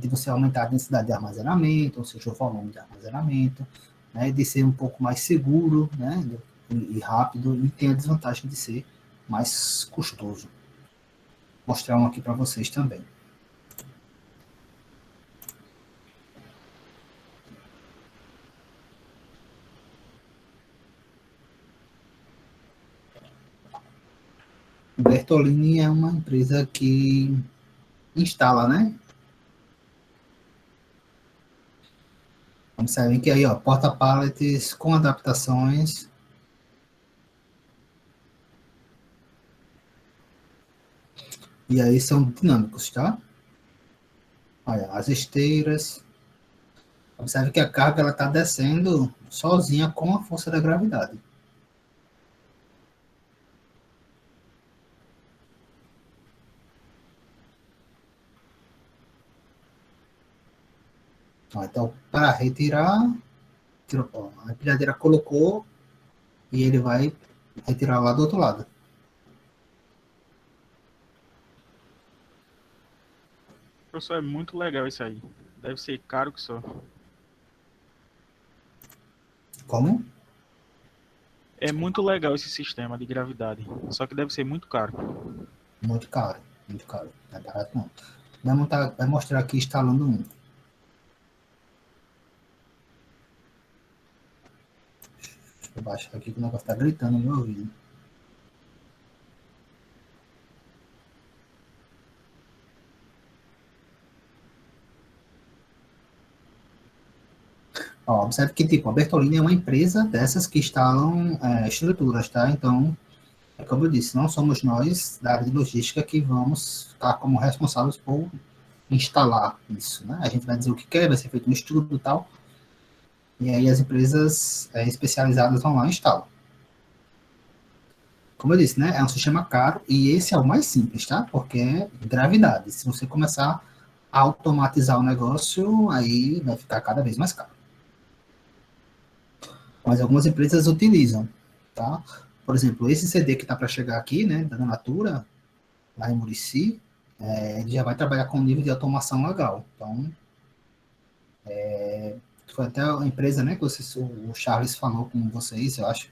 você aumentar a densidade de armazenamento, ou seja, o volume de armazenamento, né, de ser um pouco mais seguro, né, e rápido, e tem a desvantagem de ser mais custoso. Vou mostrar um aqui para vocês também. Bertolini é uma empresa que instala, né? Observem que aí, ó, porta-pallets com adaptações. E aí são dinâmicos, tá? Olha, as esteiras. Observe que a carga ela está descendo sozinha com a força da gravidade. Então, para retirar, a empilhadeira colocou e ele vai retirar lá do outro lado. Professor, é muito legal isso aí. Deve ser caro que só. Como? É muito legal esse sistema de gravidade. Só que deve ser muito caro. Muito caro, muito caro. Não é barato não. Vai mostrar aqui instalando um. Deixa eu baixar aqui que o negócio está gritando no meu ouvido. Ó, observe que tipo, a Bertolini é uma empresa dessas que instalam estruturas, tá? Então, como eu disse, não somos nós da área de logística que vamos ficar como responsáveis por instalar isso, né? A gente vai dizer o que quer, vai ser feito um estudo e tal, e aí as empresas especializadas vão lá e instalam. Como eu disse, né? É um sistema caro e esse é o mais simples, tá? Porque é gravidade. Se você começar a automatizar o negócio, aí vai ficar cada vez mais caro. Mas algumas empresas utilizam, tá? Por exemplo, esse CD que está para chegar aqui, né, da Natura, lá em Murici, ele já vai trabalhar com um nível de automação legal. Então, foi até a empresa, né, que o Charles falou com vocês, eu acho,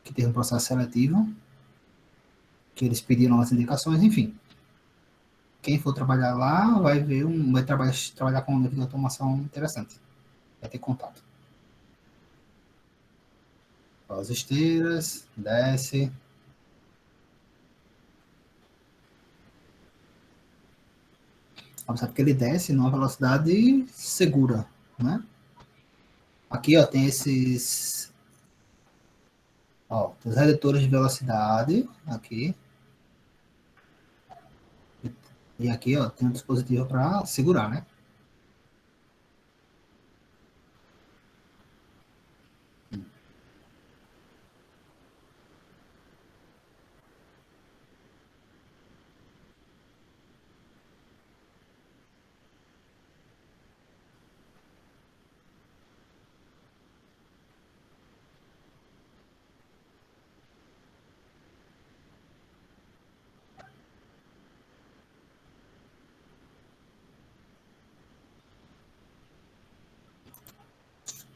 que teve um processo seletivo, que eles pediram as indicações, enfim. Quem for trabalhar lá vai trabalhar com um nível de automação interessante. Vai ter contato. As esteiras, desce. Observe que ele desce numa velocidade segura, né? Aqui, ó, tem esses... Ó, os redutores de velocidade, aqui. E aqui, ó, tem um dispositivo para segurar, né?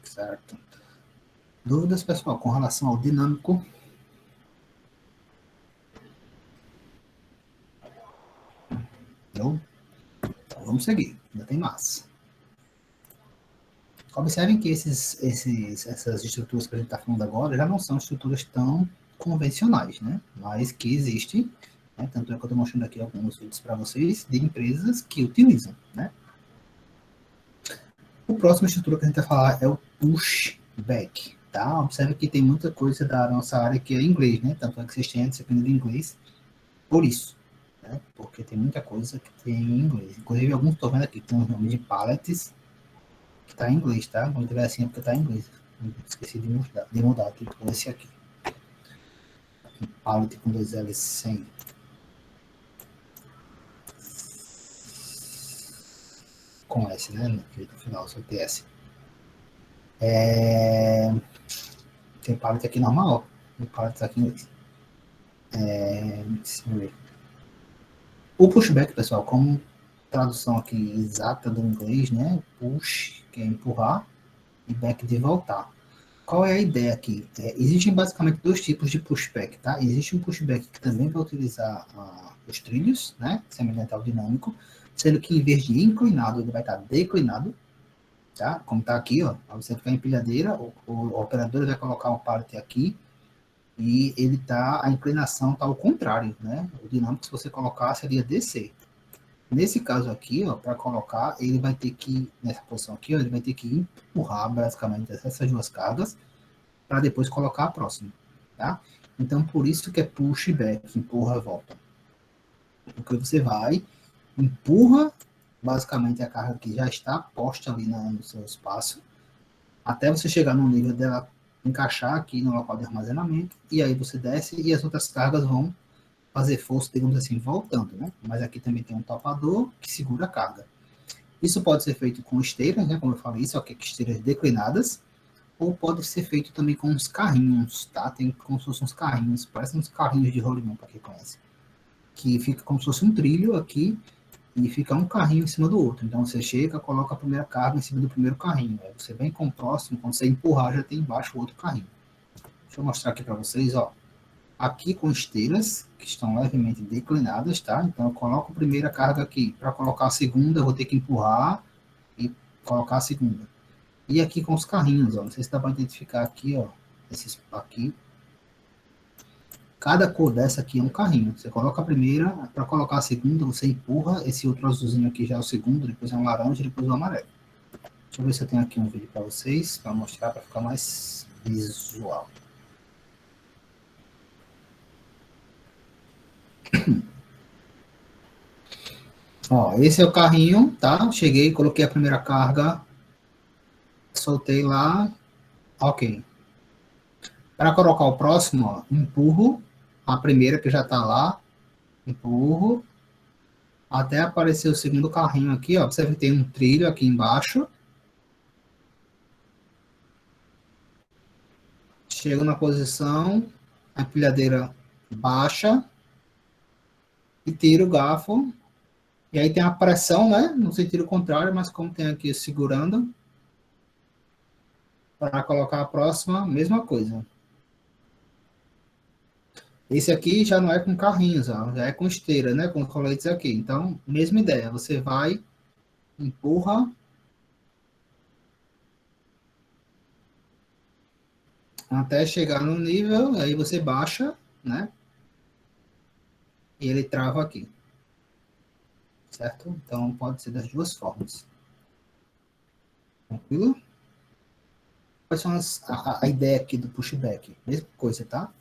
Certo. Dúvidas, pessoal, com relação ao dinâmico? Então, vamos seguir. Ainda tem mais. Observem que essas estruturas que a gente está falando agora já não são estruturas tão convencionais, né? Mas que existem, né? Tanto é que eu estou mostrando aqui alguns vídeos para vocês de empresas que utilizam, né? O próximo estrutura que a gente vai falar é o pushback, tá? Observe que tem muita coisa da nossa área que é inglês, né? Tanto é que vocês têm a disciplina de inglês por isso, né? Porque tem muita coisa que tem em inglês. Inclusive, alguns estou vendo aqui, tem o nome de pallets, que está em inglês, tá? Quando tiver assim é porque está em inglês. Esqueci de mudar tipo esse aqui. Pallet com 2 L's sem. Com S, né? No final, só TS. Tem pallet aqui normal, tem pallet aqui em inglês. Deixa eu ver. O pushback, pessoal, como tradução aqui exata do inglês, né? Push, que é empurrar, e back de voltar. Qual é a ideia aqui? Existem basicamente dois tipos de pushback, tá? Existe um pushback que também vai utilizar os trilhos, né? Semelhante ao dinâmico, sendo que em vez de inclinado, ele vai estar declinado, tá? Como está aqui, ó. Você ficar em empilhadeira, o operador vai colocar um pallet aqui, e a inclinação está ao contrário, né? O dinâmico, se você colocar, seria descer. Nesse caso aqui, ó, para colocar, ele vai ter que, nessa posição aqui, ó, ele vai ter que empurrar basicamente essas duas cargas para depois colocar a próxima, tá? Então, por isso que é push back, empurra e volta. Porque você vai, empurra basicamente a carga que já está posta ali no seu espaço, até você chegar no nível dela encaixar aqui no local de armazenamento, e aí você desce e as outras cargas vão fazer força, digamos assim, voltando, né? Mas aqui também tem um topador que segura a carga. Isso pode ser feito com esteiras, né? Como eu falei, só que esteiras declinadas, ou pode ser feito também com uns carrinhos, tá? Tem como se fossem uns carrinhos, parecem uns carrinhos de rolimão, para quem conhece, que fica como se fosse um trilho aqui, e fica um carrinho em cima do outro. Então você chega, coloca a primeira carga em cima do primeiro carrinho. Aí você vem com o próximo, quando você empurrar, já tem embaixo o outro carrinho. Deixa eu mostrar aqui para vocês, ó. Aqui com esteiras, que estão levemente declinadas, tá? Então eu coloco a primeira carga aqui. Para colocar a segunda, eu vou ter que empurrar e colocar a segunda. E aqui com os carrinhos, ó. Não sei se dá para identificar aqui, ó. Esses aqui. Cada cor dessa aqui é um carrinho. Você coloca a primeira, para colocar a segunda, você empurra. Esse outro azulzinho aqui já é o segundo, depois é um laranja, depois é um amarelo. Deixa eu ver se eu tenho aqui um vídeo para vocês, para mostrar, para ficar mais visual. Ó, esse é o carrinho, tá? Cheguei, coloquei a primeira carga, soltei lá, ok. Para colocar o próximo, ó, empurro a primeira que já está lá, empurro, até aparecer o segundo carrinho aqui, ó. Observe que tem um trilho aqui embaixo. Chego na posição, a empilhadeira baixa e tiro o garfo. E aí tem a pressão, né? No sentido contrário, mas como tem aqui segurando, para colocar a próxima, mesma coisa. Esse aqui já não é com carrinhos, ó, já é com esteira, né? Com coletes aqui. Então, mesma ideia. Você vai, empurra, até chegar no nível, aí você baixa, né? E ele trava aqui. Certo? Então, pode ser das duas formas. Tranquilo? Quais são a ideia aqui do pushback? Mesma coisa, tá?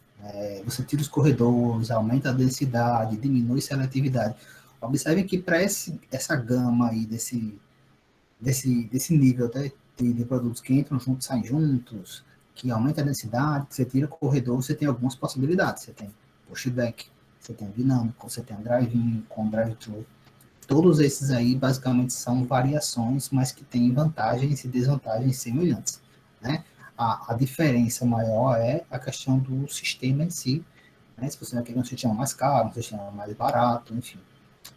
Você tira os corredores, aumenta a densidade, diminui a seletividade. Observe que para essa gama aí desse nível, tá? de produtos que entram juntos, saem juntos, que aumenta a densidade, que você tira o corredor, você tem algumas possibilidades. Você tem pushback, você tem dinâmico, você tem drive-in com drive-thru. Todos esses aí, basicamente, são variações, mas que têm vantagens e desvantagens semelhantes, né? A diferença maior é a questão do sistema em si, né? Se você vai querer um sistema mais caro, um sistema mais barato, enfim.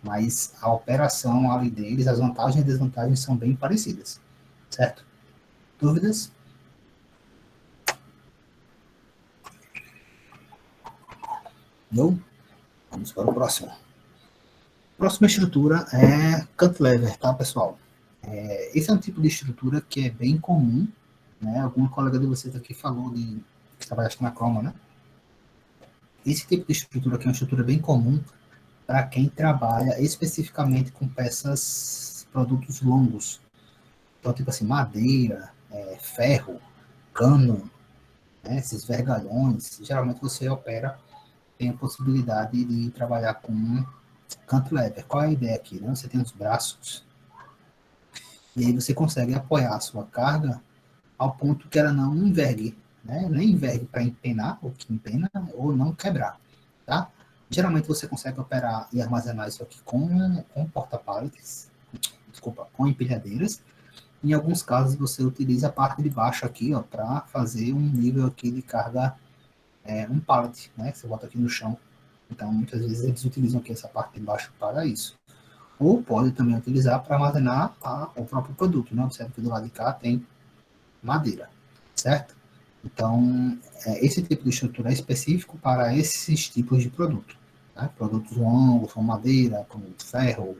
Mas a operação ali deles, as vantagens e desvantagens são bem parecidas, certo? Dúvidas? Não? Vamos para o próximo. Próxima estrutura é cantilever, tá, pessoal? Esse é um tipo de estrutura que é bem comum, né? Alguma colega de vocês aqui falou que trabalha na Croma, né? Esse tipo de estrutura aqui é uma estrutura bem comum para quem trabalha especificamente com peças, produtos longos. Então, tipo assim, madeira, ferro, cano, né? Esses vergalhões. Geralmente você opera, tem a possibilidade de trabalhar com cantilever. Qual é a ideia aqui? Né? Você tem os braços e aí você consegue apoiar a sua carga ao ponto que ela não envergue, né? Nem envergue para empenar, ou que empena, ou não quebrar, tá? Geralmente você consegue operar e armazenar isso aqui com porta-pallets, desculpa, com empilhadeiras. Em alguns casos você utiliza a parte de baixo aqui, ó, para fazer um nível aqui de carga, um pallet, né? Que você bota aqui no chão. Então, muitas vezes eles utilizam aqui essa parte de baixo para isso. Ou pode também utilizar para armazenar o próprio produto, né? Observe que do lado de cá tem madeira, certo? Então, esse tipo de estrutura é específico para esses tipos de produto. Tá? Produtos longos, com madeira, com ferro,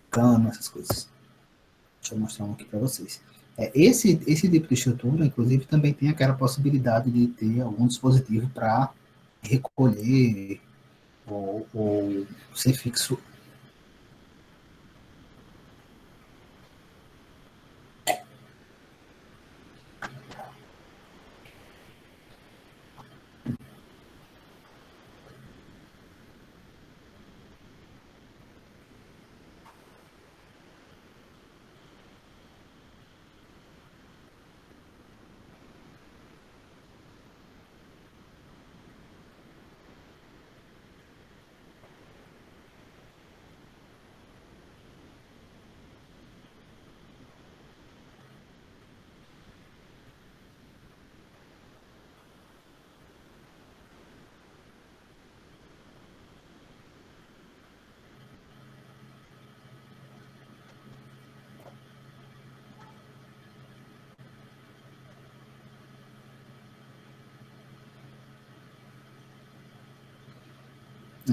cano, essas coisas. Deixa eu mostrar um aqui para vocês. Esse tipo de estrutura, inclusive, também tem aquela possibilidade de ter algum dispositivo para recolher ou ser fixo.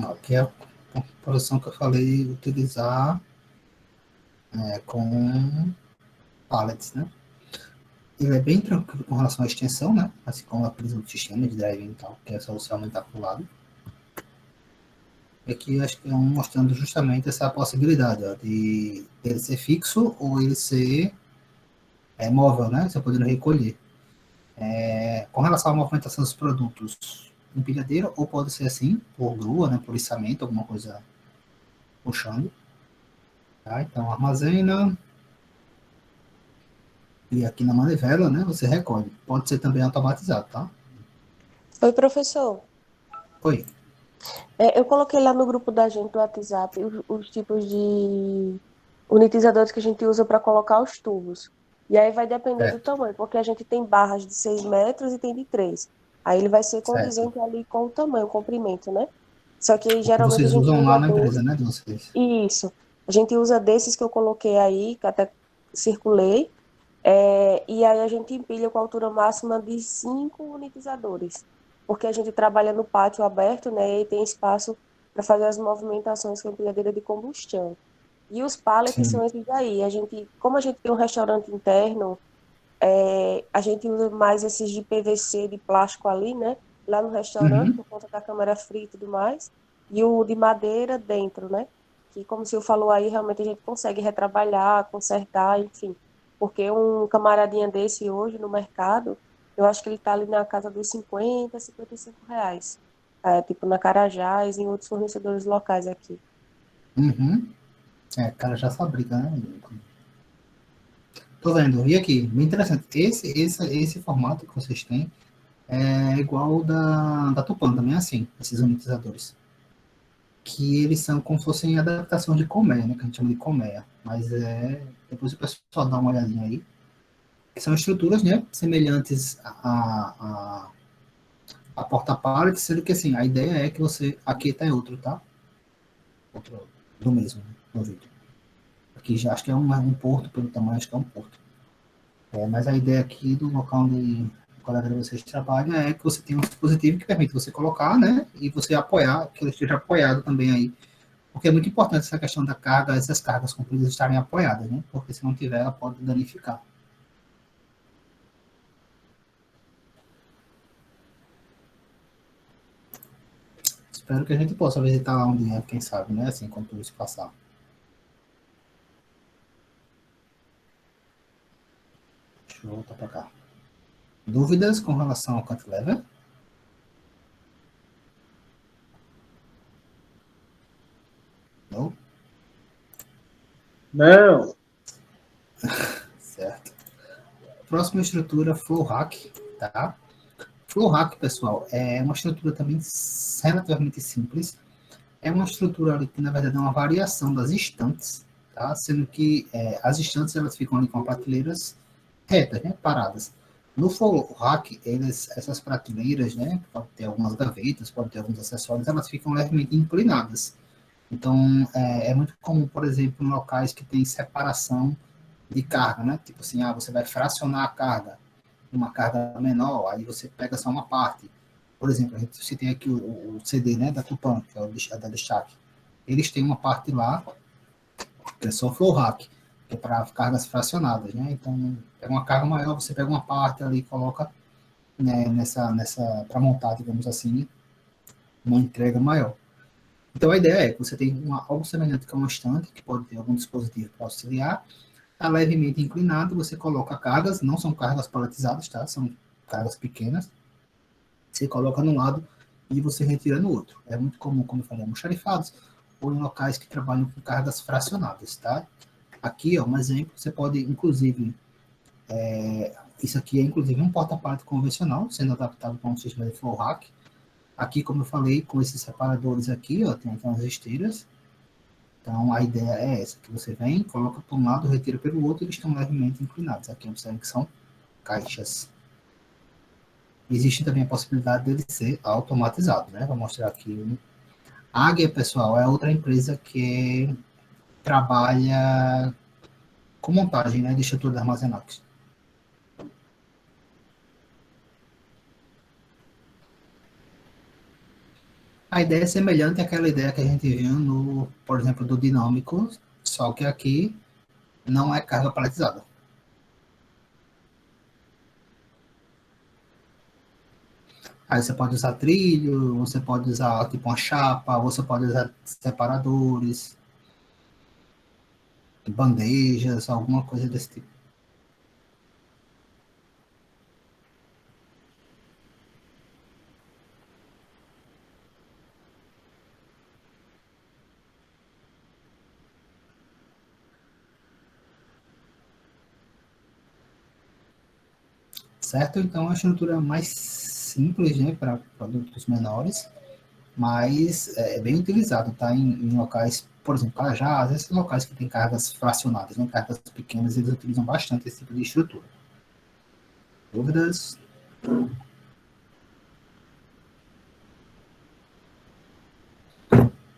Ó, que é a produção que eu falei, utilizar com pallets, né? Ele é bem tranquilo com relação à extensão, né? Assim como a prisão do sistema de driving e tal, que é só você aumentar para o lado. E aqui acho que é mostrando justamente essa possibilidade, ó, de ele ser fixo ou ele ser móvel, né? Você podendo recolher. Com relação à movimentação dos produtos, empilhadeira, ou pode ser assim, por grua, né? Por içamento, alguma coisa puxando. Tá? Então, armazena. E aqui na manivela, né? Você recolhe. Pode ser também automatizado, tá? Oi, professor. Oi. Eu coloquei lá no grupo da gente do WhatsApp os tipos de unitizadores que a gente usa para colocar os tubos. E aí vai depender do Certo, tamanho, porque a gente tem barras de 6 metros e tem de 3. Aí ele vai ser certo. condizente ali com o tamanho, o comprimento, né? Só que aí, O que geralmente a vocês gente usam lá usa na empresa, desse. né, de vocês? Isso. A gente usa desses que eu coloquei aí, que até circulei. E aí a gente empilha com a altura máxima de 5 unitizadores. Porque a gente trabalha no pátio aberto, né? E tem espaço para fazer as movimentações com a empilhadeira de combustão. E os pallets Sim. são esses daí. Como a gente tem um restaurante interno, a gente usa mais esses de PVC, de plástico ali, né? Lá no restaurante, Uhum. por conta da câmara fria e tudo mais. E o de madeira dentro, né? Que, como o senhor falou aí, realmente a gente consegue retrabalhar, consertar, enfim. Porque um camaradinha desse hoje no mercado, eu acho que ele está ali na casa dos 50, R$ 55. Tipo na Carajás e em outros fornecedores locais aqui. Uhum. Cara, já fabrica, né? Tô vendo. E aqui, bem interessante. Esse formato que vocês têm é igual o da Tupan, também é assim, esses unitizadores. Que eles são como se fossem adaptação de colmeia, né? Que a gente chama de colmeia. Mas depois o pessoal dá uma olhadinha aí. Que são estruturas, né? Semelhantes a porta-pallet, sendo que assim, a ideia é que você. Aqui tá em outro, tá? Outro do mesmo, né, no vídeo. Aqui já acho que é um porto, pelo tamanho, acho que é um porto. Mas a ideia aqui do local onde o colega de vocês trabalha é que você tem um dispositivo que permite você colocar, né? E você apoiar, que ele esteja apoiado também aí. Porque é muito importante essa questão da carga, essas cargas compridas estarem apoiadas, né? Porque se não tiver, ela pode danificar. Espero que a gente possa visitar lá um dia, quem sabe, né? Assim, quando tudo isso passar. Deixa eu voltar para cá. Dúvidas com relação ao cantilever? Não? Não. Certo. Próxima estrutura, flow rack, tá? Flow rack, pessoal, é uma estrutura também relativamente simples. É uma estrutura ali que, na verdade, é uma variação das estantes, tá? Sendo que as estantes, elas ficam ali com prateleiras retas, né? Paradas. No flow rack, essas prateleiras, né? Pode ter algumas gavetas, pode ter alguns acessórios, elas ficam levemente inclinadas. Então, é muito comum, por exemplo, em locais que tem separação de carga, né? Tipo assim, você vai fracionar a carga, uma carga menor, aí você pega só uma parte. Por exemplo, a gente tem aqui o CD, né, da Tupan, que é o da Destaque. Eles têm uma parte lá, que é só flow rack, que é para cargas fracionadas, né? Então, é uma carga maior, você pega uma parte ali e coloca, né, para montar, digamos assim, uma entrega maior. Então, a ideia é que você tem algo semelhante com uma estante, que pode ter algum dispositivo para auxiliar, está levemente inclinado, você coloca cargas, não são cargas paletizadas, tá? São cargas pequenas, você coloca num lado e você retira no outro. É muito comum, como eu falei, almoxarifados ou em locais que trabalham com cargas fracionadas, tá? Aqui, ó, um exemplo, você pode, inclusive, isso aqui é, inclusive, um porta-pallet convencional, sendo adaptado para um sistema de flow rack. Aqui, como eu falei, com esses separadores aqui, ó, tem aquelas esteiras. Então, a ideia é essa, que você vem, coloca por um lado, retira pelo outro, e eles estão levemente inclinados. Aqui, observe que são caixas. Existe também a possibilidade dele ser automatizado, né? Vou mostrar aqui. A Águia, pessoal, é outra empresa que trabalha com montagem, né, de estrutura de armazenagem. A ideia é semelhante àquela ideia que a gente viu no, por exemplo, do dinâmico, só que aqui não é carga paletizada. Aí você pode usar trilho, você pode usar tipo uma chapa, você pode usar separadores, bandejas, alguma coisa desse tipo. Certo? Então, a estrutura é mais simples, né, para produtos menores, mas é bem utilizado, tá? Em locais, por exemplo, Cajás, esses locais que têm cargas fracionadas, né, cargas pequenas, eles utilizam bastante esse tipo de estrutura. Dúvidas?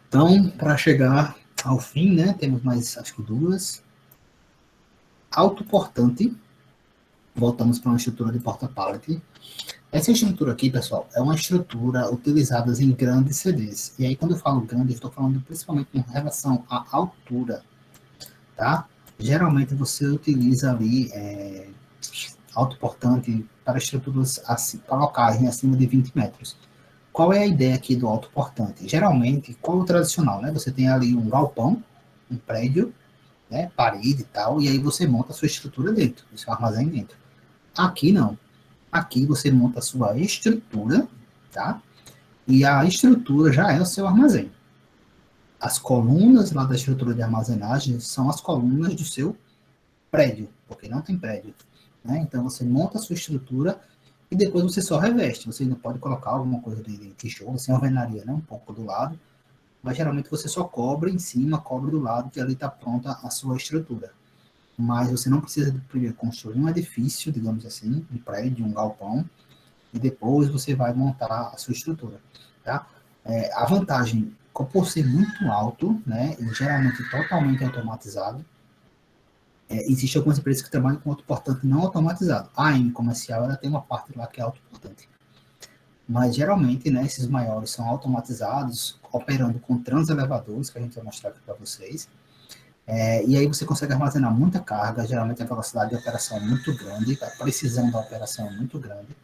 Então, para chegar ao fim, né, temos mais, acho que duas. Autoportante. Voltamos para uma estrutura de porta-pallet. Essa estrutura aqui, pessoal, é uma estrutura utilizada em grandes CDs. E aí, quando eu falo grande, eu estou falando principalmente em relação à altura, tá? Geralmente, você utiliza ali autoportante para estruturas, assim, para locais, né, acima de 20 metros. Qual é a ideia aqui do autoportante? Geralmente, qual é o tradicional, né? Você tem ali um galpão, um prédio, né, parede e tal, e aí você monta a sua estrutura dentro, o seu armazém dentro. Aqui não. Aqui você monta a sua estrutura, tá? E a estrutura já é o seu armazém. As colunas lá da estrutura de armazenagem são as colunas do seu prédio, porque não tem prédio, né? Então você monta a sua estrutura e depois você só reveste. Você ainda pode colocar alguma coisa de tijolo, assim, alvenaria, né? Um pouco do lado, mas geralmente você só cobre em cima, cobre do lado, que ali está pronta a sua estrutura. Mas você não precisa de primeiro construir um edifício, digamos assim, um prédio, um galpão, e depois você vai montar a sua estrutura, tá? A vantagem, por ser muito alto, né, e geralmente totalmente automatizado, existe algumas empresas que trabalham com autoportante não automatizado. A AM Comercial, ela tem uma parte lá que é autoportante. Mas geralmente, né, esses maiores são automatizados, operando com transelevadores, que a gente vai mostrar aqui para vocês. E aí você consegue armazenar muita carga, geralmente a velocidade de operação é muito grande, a precisão da operação é muito grande.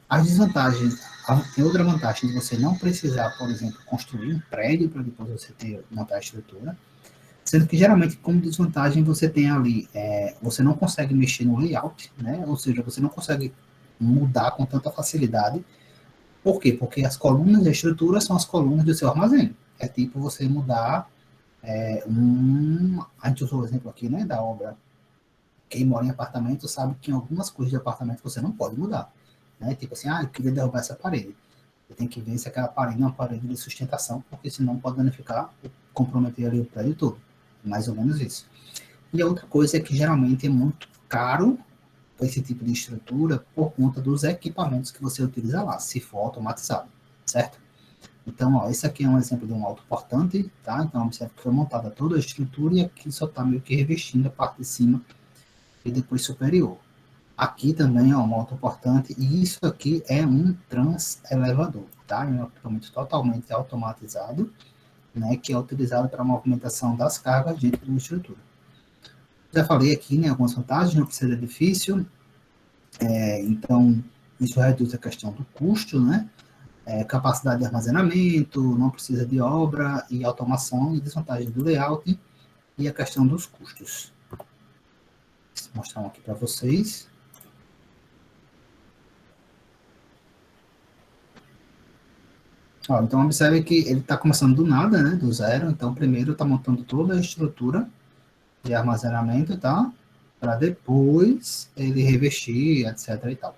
As desvantagens, tem outra vantagem de você não precisar, por exemplo, construir um prédio para depois você montar a estrutura, sendo que geralmente como desvantagem você tem ali, você não consegue mexer no layout, né? Ou seja, você não consegue mudar com tanta facilidade. Por quê? Porque as colunas da estrutura são as colunas do seu armazém. É tipo você mudar a gente usou o exemplo aqui, né, da obra. Quem mora em apartamento sabe que em algumas coisas de apartamento você não pode mudar, né? Tipo assim, eu queria derrubar essa parede. Você tem que ver se aquela parede é uma parede de sustentação, porque senão pode danificar, comprometer ali o prédio todo. Mais ou menos isso. E a outra coisa é que geralmente é muito caro esse tipo de estrutura por conta dos equipamentos que você utiliza lá, se for automatizado, certo? Então, ó, esse aqui é um exemplo de um autoportante, tá? Então, observe que foi montada toda a estrutura e aqui só está meio que revestindo a parte de cima e depois superior. Aqui também é um autoportante e isso aqui é um transelevador, tá? É um equipamento totalmente automatizado, né? Que é utilizado para a movimentação das cargas dentro de uma estrutura. Já falei aqui, né? Algumas vantagens, não precisa de edifício, então isso reduz a questão do custo, né? Capacidade de armazenamento, não precisa de obra e automação e desvantagem do layout e a questão dos custos. Vou mostrar um aqui para vocês. Ó, então, observe que ele está começando do nada, né, do zero. Então, primeiro está montando toda a estrutura de armazenamento, tá? Para depois ele revestir, etc. e tal.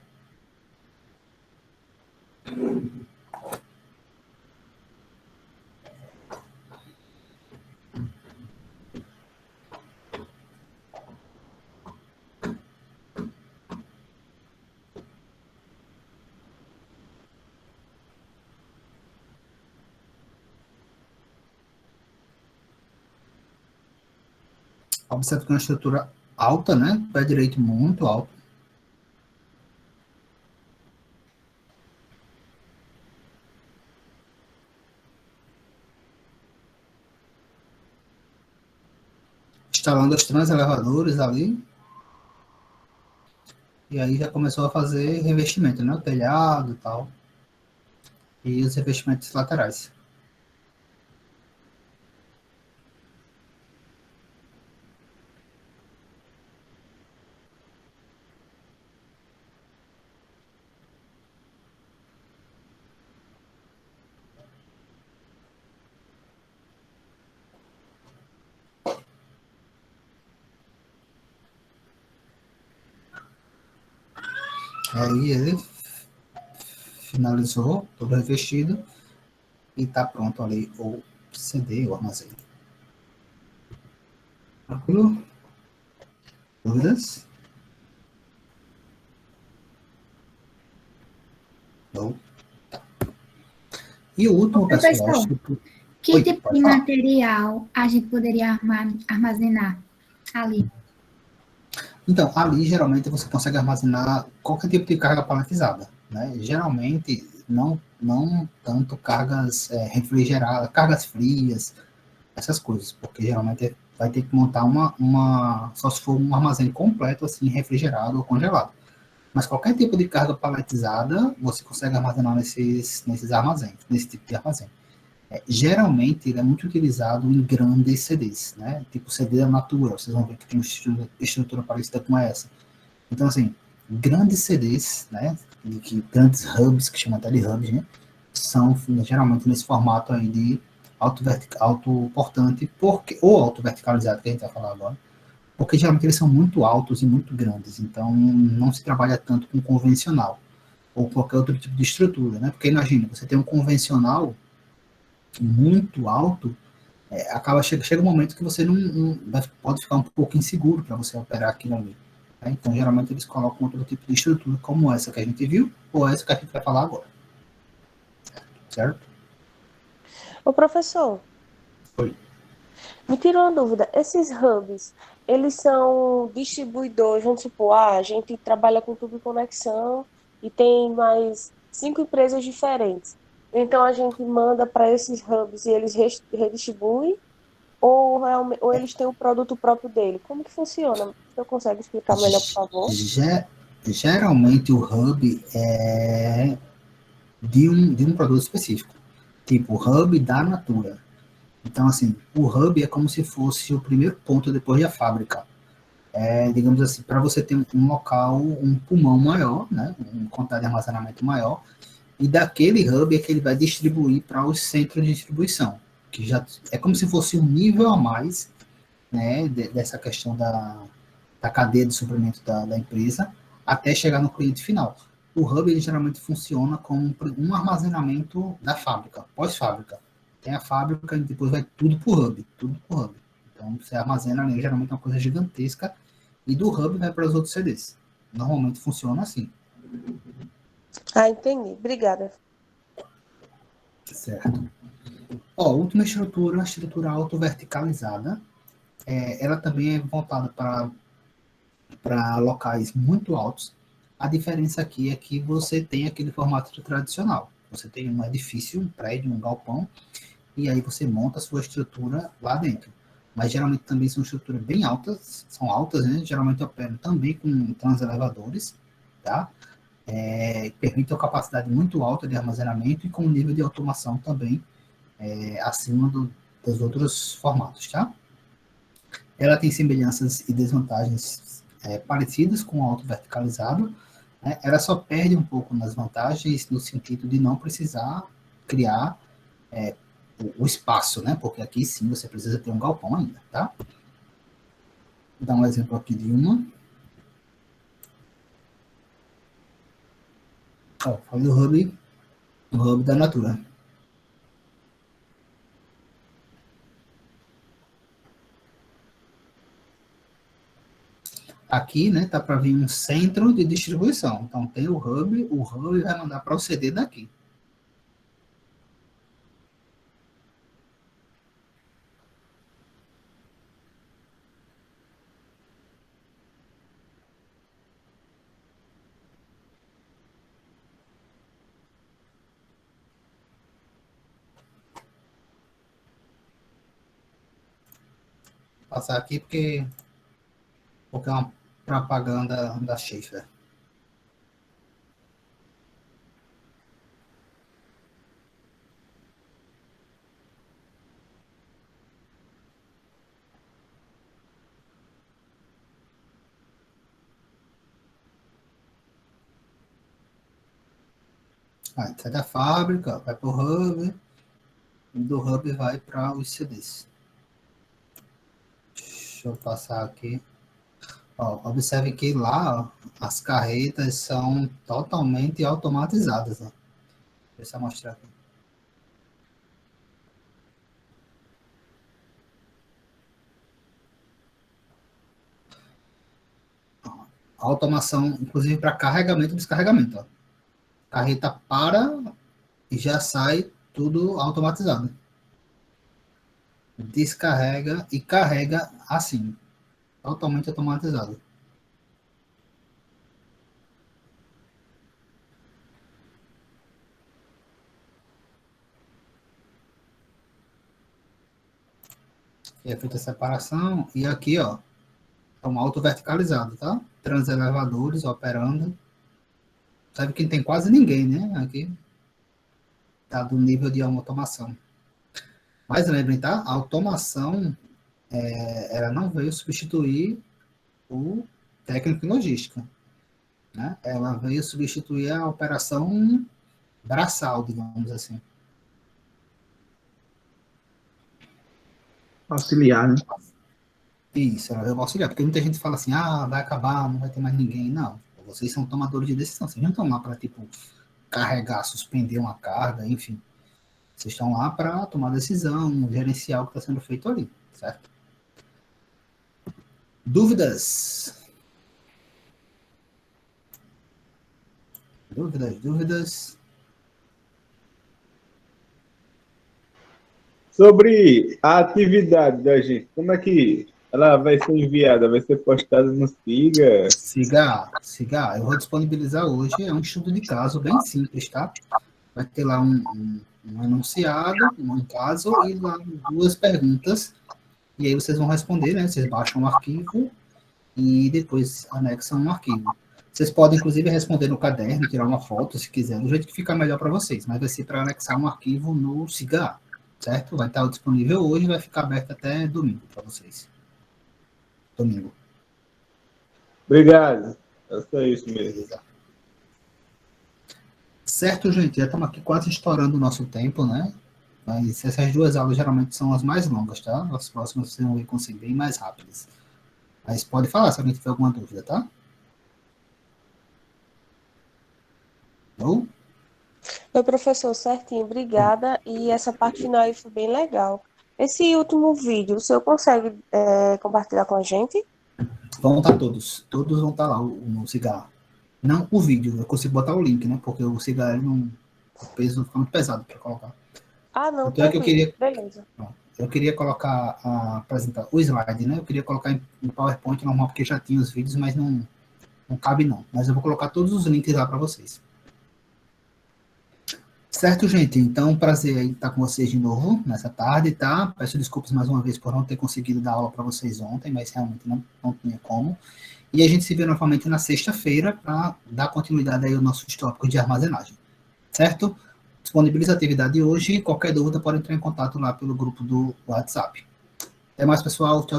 Observe que é uma estrutura alta, né? Pé direito muito alto. instalando os transelevadores ali, e aí já começou a fazer revestimento, né? O telhado e tal, e os revestimentos laterais. Aí ele finalizou todo revestido e está pronto ali o CD, o armazém. Tranquilo? Dúvidas? Não. E o último, pessoal, Professor, que Oi, tipo pode de falar. material a gente poderia armazenar ali? Então, ali geralmente você consegue armazenar qualquer tipo de carga paletizada, né? Geralmente não tanto cargas refrigeradas, cargas frias, essas coisas, porque geralmente vai ter que montar só se for um armazém completo, assim, refrigerado ou congelado. Mas qualquer tipo de carga paletizada, você consegue armazenar nesses armazéns, nesse tipo de armazém. Geralmente, ele é muito utilizado em grandes CDs, né? Tipo CD da Natura, vocês vão ver que tem uma estrutura parecida com essa. Então, assim, grandes CDs, né? Grandes hubs, que chamam até de hubs, né? São geralmente nesse formato aí de alto portante, ou alto verticalizado, que a gente vai falar agora, porque geralmente eles são muito altos e muito grandes, então não se trabalha tanto com convencional, ou qualquer outro tipo de estrutura, né? Porque imagina, você tem um convencional muito alto, chega um momento que você pode ficar um pouco inseguro para você operar aquilo ali. Né? Então, geralmente, eles colocam outro tipo de estrutura, como essa que a gente viu, ou essa que a gente vai falar agora. Certo? Ô, professor, Oi. me tira uma dúvida. Esses hubs, eles são distribuidores, vamos supor, a gente trabalha com tubo e conexão e tem mais 5 empresas diferentes. Então, a gente manda para esses hubs e eles redistribuem ou eles têm o produto próprio dele? Como que funciona? Você consegue explicar melhor, por favor? Geralmente, o hub é de um produto específico. Tipo, o hub da Natura. Então, assim, o hub é como se fosse o primeiro ponto depois da fábrica. Digamos assim, para você ter um local, um pulmão maior, né, uma quantidade de armazenamento maior, e daquele hub é que ele vai distribuir para os centros de distribuição, que já é como se fosse um nível a mais, né, dessa questão da cadeia de suprimento da empresa, até chegar no cliente final. O hub ele geralmente funciona como um armazenamento da fábrica, pós-fábrica. Tem a fábrica e depois vai tudo para o hub, tudo para o hub. Então você armazena ali, geralmente é uma coisa gigantesca, e do hub vai para os outros CDs. Normalmente funciona assim. Ah, entendi. Obrigada. Certo. Ó, última estrutura, a estrutura auto-verticalizada. Ela também é voltada para locais muito altos. A diferença aqui é que você tem aquele formato tradicional. Você tem um edifício, um prédio, um galpão, e aí você monta a sua estrutura lá dentro. Mas geralmente também são estruturas bem altas, são altas, né? Geralmente operam também com transelevadores, tá? Permite uma capacidade muito alta de armazenamento e com um nível de automação também acima dos outros formatos, tá? Ela tem semelhanças e desvantagens parecidas com o auto verticalizado, né? Ela só perde um pouco nas vantagens no sentido de não precisar criar o espaço, né? Porque aqui sim você precisa ter um galpão ainda, tá? Vou dar um exemplo aqui de uma. Ó, falei o hub da Natura. Aqui, né, tá para vir um centro de distribuição. Então tem o hub vai mandar para o CD daqui. passar aqui porque é uma propaganda da Schaefer. Aí, sai da fábrica, vai para o hub, e do hub vai para os CDs. Deixa eu passar aqui. Ó, observe que lá, ó, as carretas são totalmente automatizadas. Ó. Deixa eu mostrar aqui. A automação, inclusive para carregamento e descarregamento. Ó. Carreta para e já sai tudo automatizado. Descarrega e carrega assim. Totalmente automatizado. E é feita a separação. E aqui, ó, é um auto verticalizado, tá? Transelevadores operando. Sabe que não tem quase ninguém, né? Aqui. Tá do nível de automação. Mas lembrem, tá? A automação, ela não veio substituir o técnico em logística. Né? Ela veio substituir a operação braçal, digamos assim. Auxiliar, né? Isso, ela veio auxiliar. Porque muita gente fala assim, vai acabar, não vai ter mais ninguém. Não, vocês são tomadores de decisão. Vocês não estão lá para, tipo, carregar, suspender uma carga, enfim. Vocês estão lá para tomar decisão, gerenciar o que está sendo feito ali, certo? Dúvidas? Dúvidas? Sobre a atividade da gente, como é que ela vai ser enviada? Vai ser postada no SIGA? SIGA, eu vou disponibilizar hoje, é um estudo de caso bem simples, tá? Vai ter lá um enunciado, um caso, e lá 2 perguntas, e aí vocês vão responder, né? Vocês baixam o arquivo e depois anexam um arquivo. Vocês podem, inclusive, responder no caderno, tirar uma foto, se quiser, do jeito que ficar melhor para vocês, mas vai ser para anexar um arquivo no SIGA, certo? Vai estar disponível hoje, vai ficar aberto até domingo para vocês. Domingo. Obrigado. É só isso mesmo. Certo, gente? Já estamos aqui quase estourando o nosso tempo, né? Mas essas 2 aulas geralmente são as mais longas, tá? As próximas vocês vão conseguir bem mais rápidas. Mas pode falar se alguém tiver alguma dúvida, tá? Ou? Oi, professor, certinho, obrigada. E essa parte final aí foi bem legal. Esse último vídeo, o senhor consegue compartilhar com a gente? Vão estar todos. Todos vão estar lá no cigarro. Não o vídeo, eu consigo botar o link, né? Porque o cigarro não. O peso fica muito pesado para colocar. Não, então é que eu queria. Beleza. Eu queria colocar, apresentar o slide, né? Eu queria colocar em PowerPoint normal, porque já tinha os vídeos, mas não cabe não. Mas eu vou colocar todos os links lá para vocês. Certo, gente? Então, prazer aí estar com vocês de novo nessa tarde, tá? Peço desculpas mais uma vez por não ter conseguido dar aula para vocês ontem, mas realmente não tinha como. E a gente se vê novamente na sexta-feira para dar continuidade aí ao nosso tópico de armazenagem. Certo? Disponibiliza a atividade hoje. Qualquer dúvida pode entrar em contato lá pelo grupo do WhatsApp. Até mais, pessoal. Tchau.